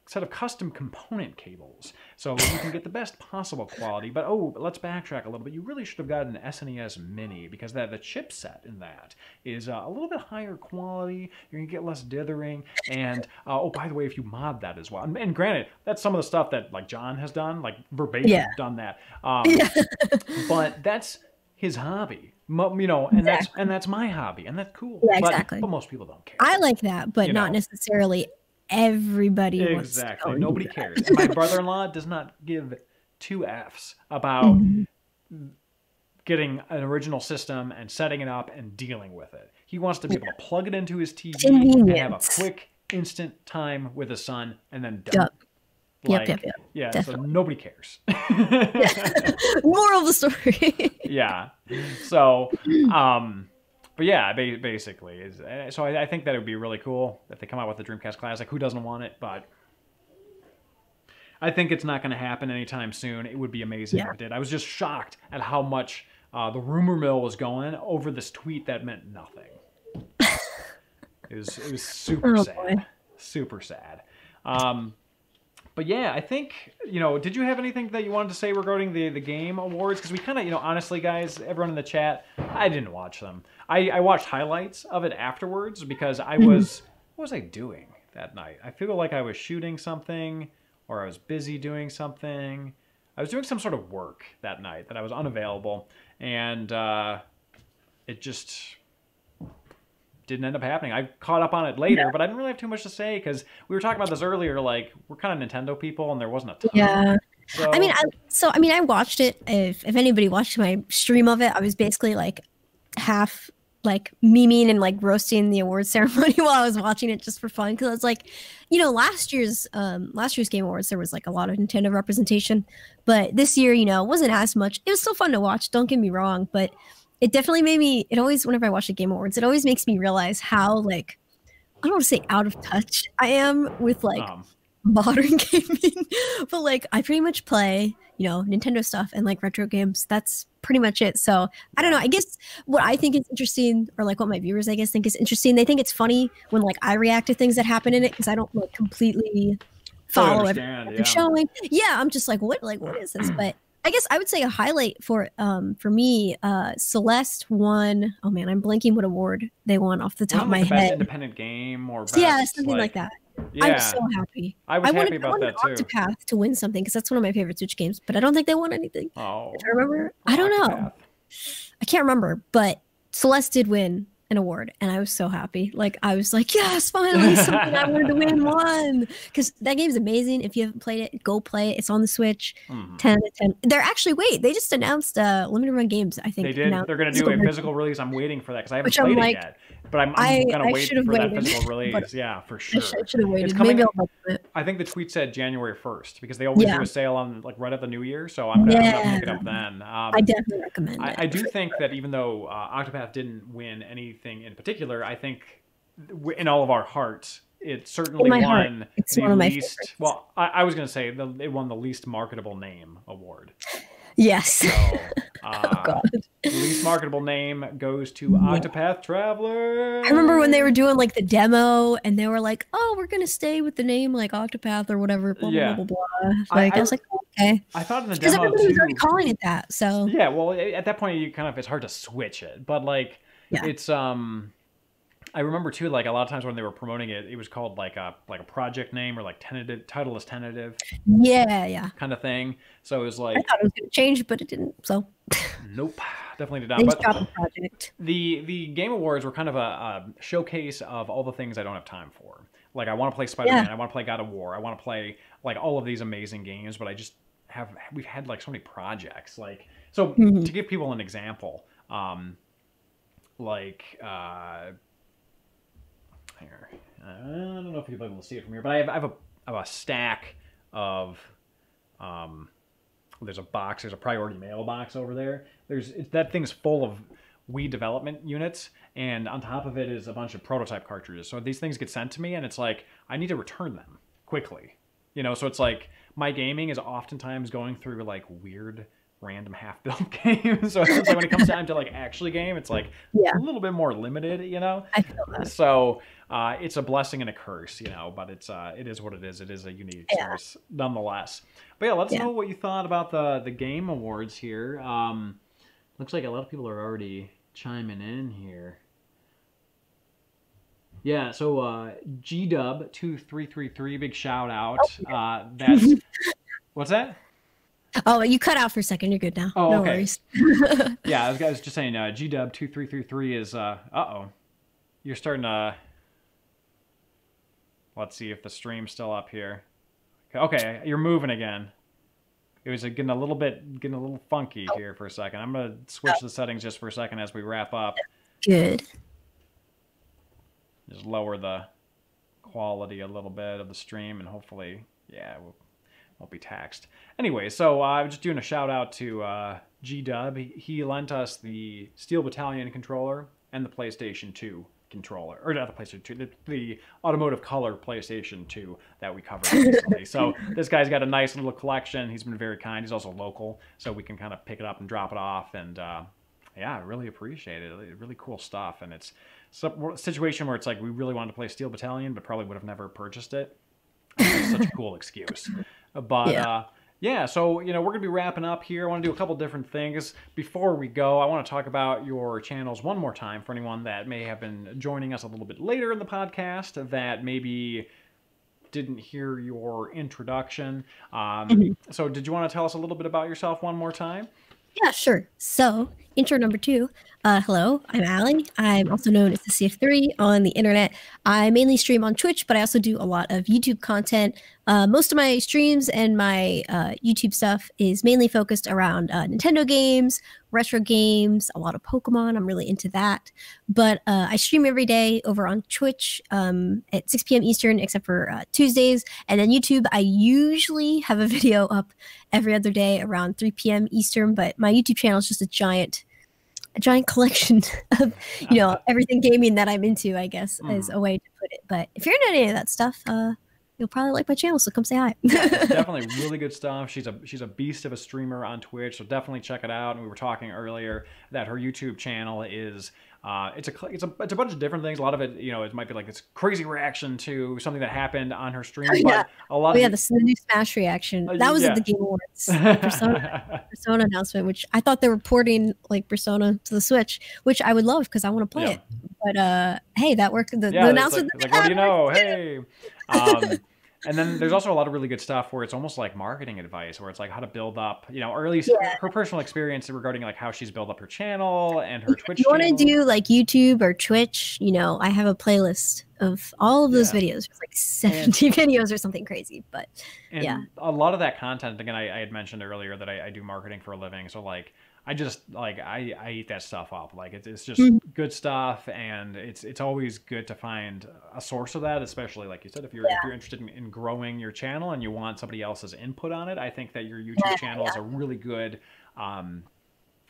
set of custom component cables, so you can get the best possible quality. But let's backtrack a little bit. You really should have gotten an SNES Mini, because the chipset in that is a little bit higher quality. You're gonna get less dithering, and by the way, if you mod that as well, and granted, that's some of the stuff that like John has done, like verbatim done that. But that's his hobby, you know, and that's my hobby, and that's cool. Yeah, exactly. But most people don't care. I like that, but not necessarily everybody. Exactly. Nobody cares. And my brother-in-law does not give 2 F's about getting an original system and setting it up and dealing with it. He wants to be able to plug it into his TV and have a quick, instant time with his son, and then done. Like, yeah, definitely. So nobody cares. Moral of the story. Yeah. So, but yeah, basically, so I think that it would be really cool if they come out with the Dreamcast Classic. Who doesn't want it? But I think it's not going to happen anytime soon. It would be amazing if it did. I was just shocked at how much the rumor mill was going over this tweet that meant nothing. It was super sad. Boy. Super sad. But yeah, I think, you know, did you have anything that you wanted to say regarding the game awards? Because we kind of, you know, honestly, guys, everyone in the chat, I didn't watch them. I watched highlights of it afterwards because I was, what was I doing that night? I feel like I was shooting something, or I was busy doing something. I was doing some sort of work that night that I was unavailable, and it just didn't end up happening. I caught up on it later, but I didn't really have too much to say because we were talking about this earlier. Like, we're kind of Nintendo people, and there wasn't a ton. Yeah. So, I mean, I watched it. If anybody watched my stream of it, I was basically like half like memeing and like roasting the award ceremony while I was watching it just for fun, because I was like, you know, last year's Game Awards there was like a lot of Nintendo representation, but this year, you know, it wasn't as much. It was still fun to watch, don't get me wrong, but it definitely made me, it always, whenever I watch the Game Awards, it always makes me realize how, like, I don't want to say out of touch I am with like modern gaming, but like I pretty much play, you know, Nintendo stuff and like retro games. That's pretty much it. So I don't know. I guess what I think is interesting, or like what my viewers, I guess, think is interesting, they think it's funny when like I react to things that happen in it, because I don't like completely follow everything they're showing. Yeah, I'm just like, what is this? But I guess I would say a highlight for me, Celeste won. Oh man, I'm blanking what award they won off the top of my head. Best independent game or best, yeah, something like that. Yeah. I'm so happy. I was happy about that too. Octopath to win something, because that's one of my favorite Switch games, but I don't think they won anything. Oh, I remember. I don't know. I can't remember, but Celeste did win an award, and I was so happy. Like I was like, yes, finally something I wanted to win won, because that game's amazing. If you haven't played it, go play it. It's on the Switch. 10 out of 10. They're actually they just announced limited run games. I think they did. They're going to do a physical release. I'm waiting for that because I haven't played it yet. But I'm going to wait for that physical release. Yeah, for sure. I should have waited. It's coming, maybe I'll it. I think the tweet said January 1st, because they always do a sale on like right at the new year. So I'm going to pick it up then. I definitely recommend it. I do think that even though Octopath didn't win anything in particular, I think in all of our hearts, it certainly won the least. Well, I was going to say it won the least marketable name award. Yes. So, oh God. The least marketable name goes to Octopath Traveler. I remember when they were doing like the demo, and they were like, "Oh, we're gonna stay with the name like Octopath or whatever." Blah blah blah blah blah. Like I was like, okay. I thought in the demo everybody was already too, calling it that. So yeah, well, at that point, it's hard to switch it, but like it's I remember too, like a lot of times when they were promoting it, it was called like a project name, or like tentative, title is tentative. Yeah. Kind of thing. So it was like, I thought it was going to change, but it didn't. So nope, definitely did not. They but dropped the project. The Game Awards were kind of a showcase of all the things I don't have time for. Like I want to play Spider-Man, I want to play God of War, I want to play like all of these amazing games, but I just we've had like so many projects. Like so to give people an example, here. I don't know if you'll be able to see it from here, but I have a stack of there's a priority mail box over there. That thing's full of Wii development units, and on top of it is a bunch of prototype cartridges. So these things get sent to me, and it's like I need to return them quickly. You know, so it's like my gaming is oftentimes going through like weird random half-built games. So it's like when it comes time to like actually game, it's like a little bit more limited, you know? I feel that. So it's a blessing and a curse, you know, but it is what it is. It is a unique source nonetheless. But yeah, let's know what you thought about the Game Awards here. Looks like a lot of people are already chiming in here. Yeah, so GDub2333, big shout out. That's what's that? Oh, you cut out for a second. You're good now. Oh, no okay. worries. Yeah, I was just saying GDub2333 is you're starting to, let's see if the stream's still up here. Okay, you're moving again. It was getting a little funky here for a second. I'm going to switch the settings just for a second as we wrap up. Good. Just lower the quality a little bit of the stream, and hopefully, won't be taxed. Anyway, so I'm just doing a shout out to G-Dub. He lent us the Steel Battalion controller and the PlayStation 2 controller, or not the PlayStation 2, the Automotive Color PlayStation 2 that we covered recently. So this guy's got a nice little collection. He's been very kind. He's also local, so we can kind of pick it up and drop it off. And I really appreciate it. Really cool stuff. And it's a situation where it's like we really wanted to play Steel Battalion, but probably would have never purchased it. It's such a cool excuse. But so we're gonna be wrapping up here. I want to do a couple different things before we go. I want to talk about your channels one more time for anyone that may have been joining us a little bit later in the podcast that maybe didn't hear your introduction. So did you want to tell us a little bit about yourself one more time? Yeah, sure. So, intro number 2. Hello, I'm Allie. I'm also known as SCf3 on the internet. I mainly stream on Twitch, but I also do a lot of YouTube content. Most of my streams and my YouTube stuff is mainly focused around Nintendo games, retro games, a lot of Pokemon. I'm really into that. But I stream every day over on Twitch at 6 p.m. Eastern, except for Tuesdays. And then YouTube, I usually have a video up every other day around 3 p.m. Eastern. But my YouTube channel is just a giant collection of everything gaming that I'm into, I guess, is a way to put it. But if you're into any of that stuff, you'll probably like my channel, so come say hi. Yeah, it's definitely really good stuff. She's a beast of a streamer on Twitch, so definitely check it out. And we were talking earlier that her YouTube channel is it's a bunch of different things. A lot of it, it might be like this crazy reaction to something that happened on her stream. But a lot of the new Smash reaction. That was at the Game Awards. Persona announcement, which I thought they were porting like Persona to the Switch, which I would love because I want to play it. But hey, that worked. The announcement. Like what do you know? Hey. And then there's also a lot of really good stuff where it's almost like marketing advice, where it's like how to build up, or at least her personal experience regarding like how she's built up her channel and her Twitch channel. If you want to do like YouTube or Twitch, I have a playlist of all of those videos. It's like 70 videos or something crazy. But a lot of that content, again, I had mentioned earlier that I do marketing for a living. So like, I just like I eat that stuff up. Like it's just good stuff, and it's always good to find a source of that, especially like you said, if you're interested in growing your channel and you want somebody else's input on it. I think that your YouTube channel is a really good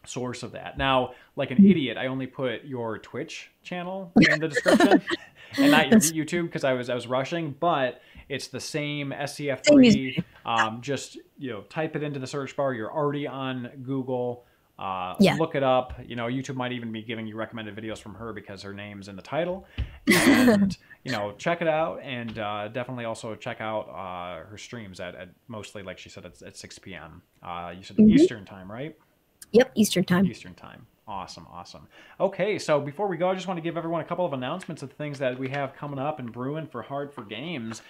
source of that. Now, like an idiot, I only put your Twitch channel in the description and not your YouTube because I was rushing, but it's the same SCF3. Just type it into the search bar. You're already on Google. Look it up. YouTube might even be giving you recommended videos from her because her name's in the title. And check it out, and definitely also check out her streams at mostly, like she said, at 6 p.m. You said Eastern time, right? Yep, Eastern time. Eastern time. Awesome. Okay, so before we go, I just want to give everyone a couple of announcements of things that we have coming up and brewing for Hard for Games.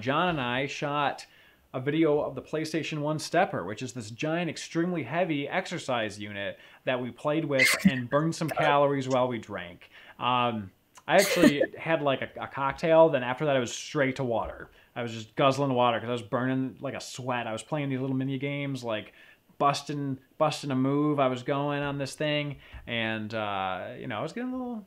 John and I shot a video of the PlayStation 1 Stepper, which is this giant, extremely heavy exercise unit that we played with and burned some calories while we drank. I actually had like a cocktail, then after that I was straight to water. I was just guzzling water because I was burning like a sweat. I was playing these little mini games, like busting a move. I was going on this thing, and I was getting a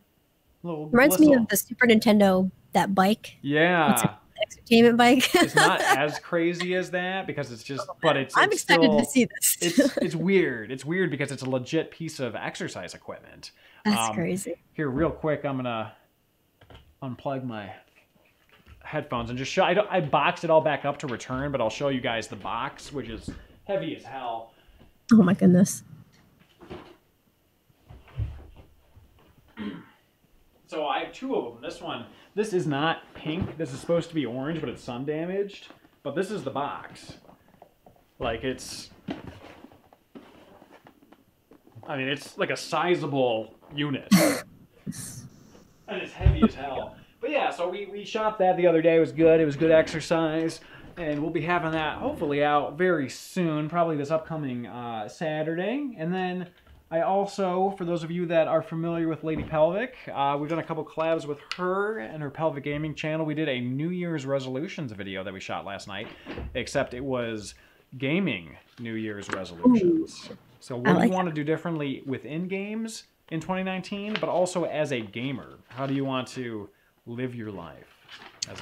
little reminds me of the Super Nintendo, that bike. Yeah. Entertainment bike. It's not as crazy as that because it's just, but I'm excited still, to see this. It's weird. It's weird because it's a legit piece of exercise equipment. That's crazy. Here, real quick, I'm gonna unplug my headphones and just show. I boxed it all back up to return, but I'll show you guys the box, which is heavy as hell. Oh my goodness. So I have two of them. This is not pink. This is supposed to be orange, but it's sun damaged. But this is the box. Like it's like a sizable unit. And it's heavy as hell. But yeah, so we shot that the other day. It was good. It was good exercise. And we'll be having that hopefully out very soon, probably this upcoming Saturday. And then I also, for those of you that are familiar with Lady Pelvic, we've done a couple collabs with her and her Pelvic Gaming channel. We did a New Year's resolutions video that we shot last night, except it was gaming New Year's resolutions. So what do you want to do differently within games in 2019, but also as a gamer? How do you want to live your life?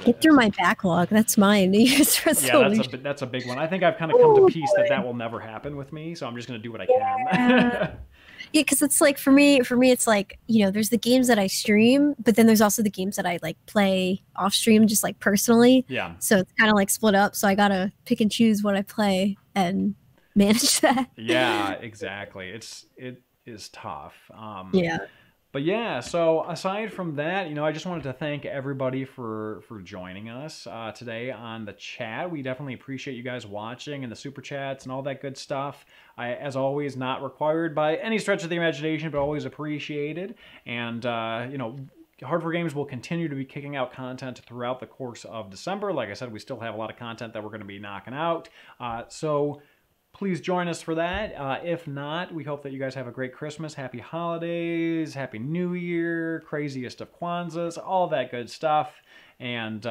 Get through my backlog. That's my New Year's resolution. Yeah, that's a big one. I think I've kind of come to peace that will never happen with me, so I'm just going to do what I can. Yeah, because it's like for me, it's like, there's the games that I stream, but then there's also the games that I like play off stream, just like personally. Yeah. So it's kind of like split up. So I gotta pick and choose what I play and manage that. Yeah, exactly. It is tough. Yeah. But yeah, so aside from that, I just wanted to thank everybody for joining us today on the chat. We definitely appreciate you guys watching and the super chats and all that good stuff. As always, not required by any stretch of the imagination, but always appreciated. And, Hard for Games will continue to be kicking out content throughout the course of December. Like I said, we still have a lot of content that we're going to be knocking out. So please join us for that. If not, we hope that you guys have a great Christmas, happy holidays, happy New Year, craziest of Kwanzas, all that good stuff. And,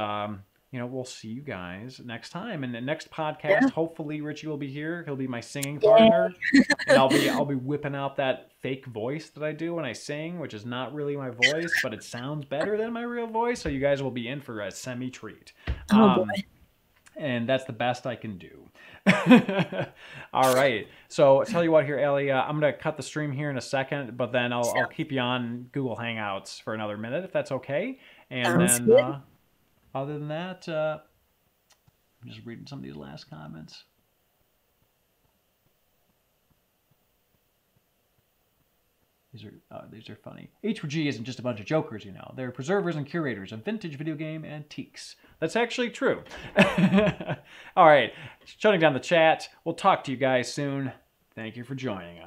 we'll see you guys next time. And the next podcast, hopefully Richie will be here. He'll be my singing partner. And I'll be whipping out that fake voice that I do when I sing, which is not really my voice, but it sounds better than my real voice. So you guys will be in for a semi-treat. Oh, boy. And that's the best I can do. All right. So I'll tell you what here, Ellie, I'm going to cut the stream here in a second, but then I'll keep you on Google Hangouts for another minute, if that's okay. And Sounds then good. other than that, I'm just reading some of these last comments. These are funny. H4G isn't just a bunch of jokers, you know. They're preservers and curators of vintage video game antiques. That's actually true. All right, shutting down the chat. We'll talk to you guys soon. Thank you for joining us.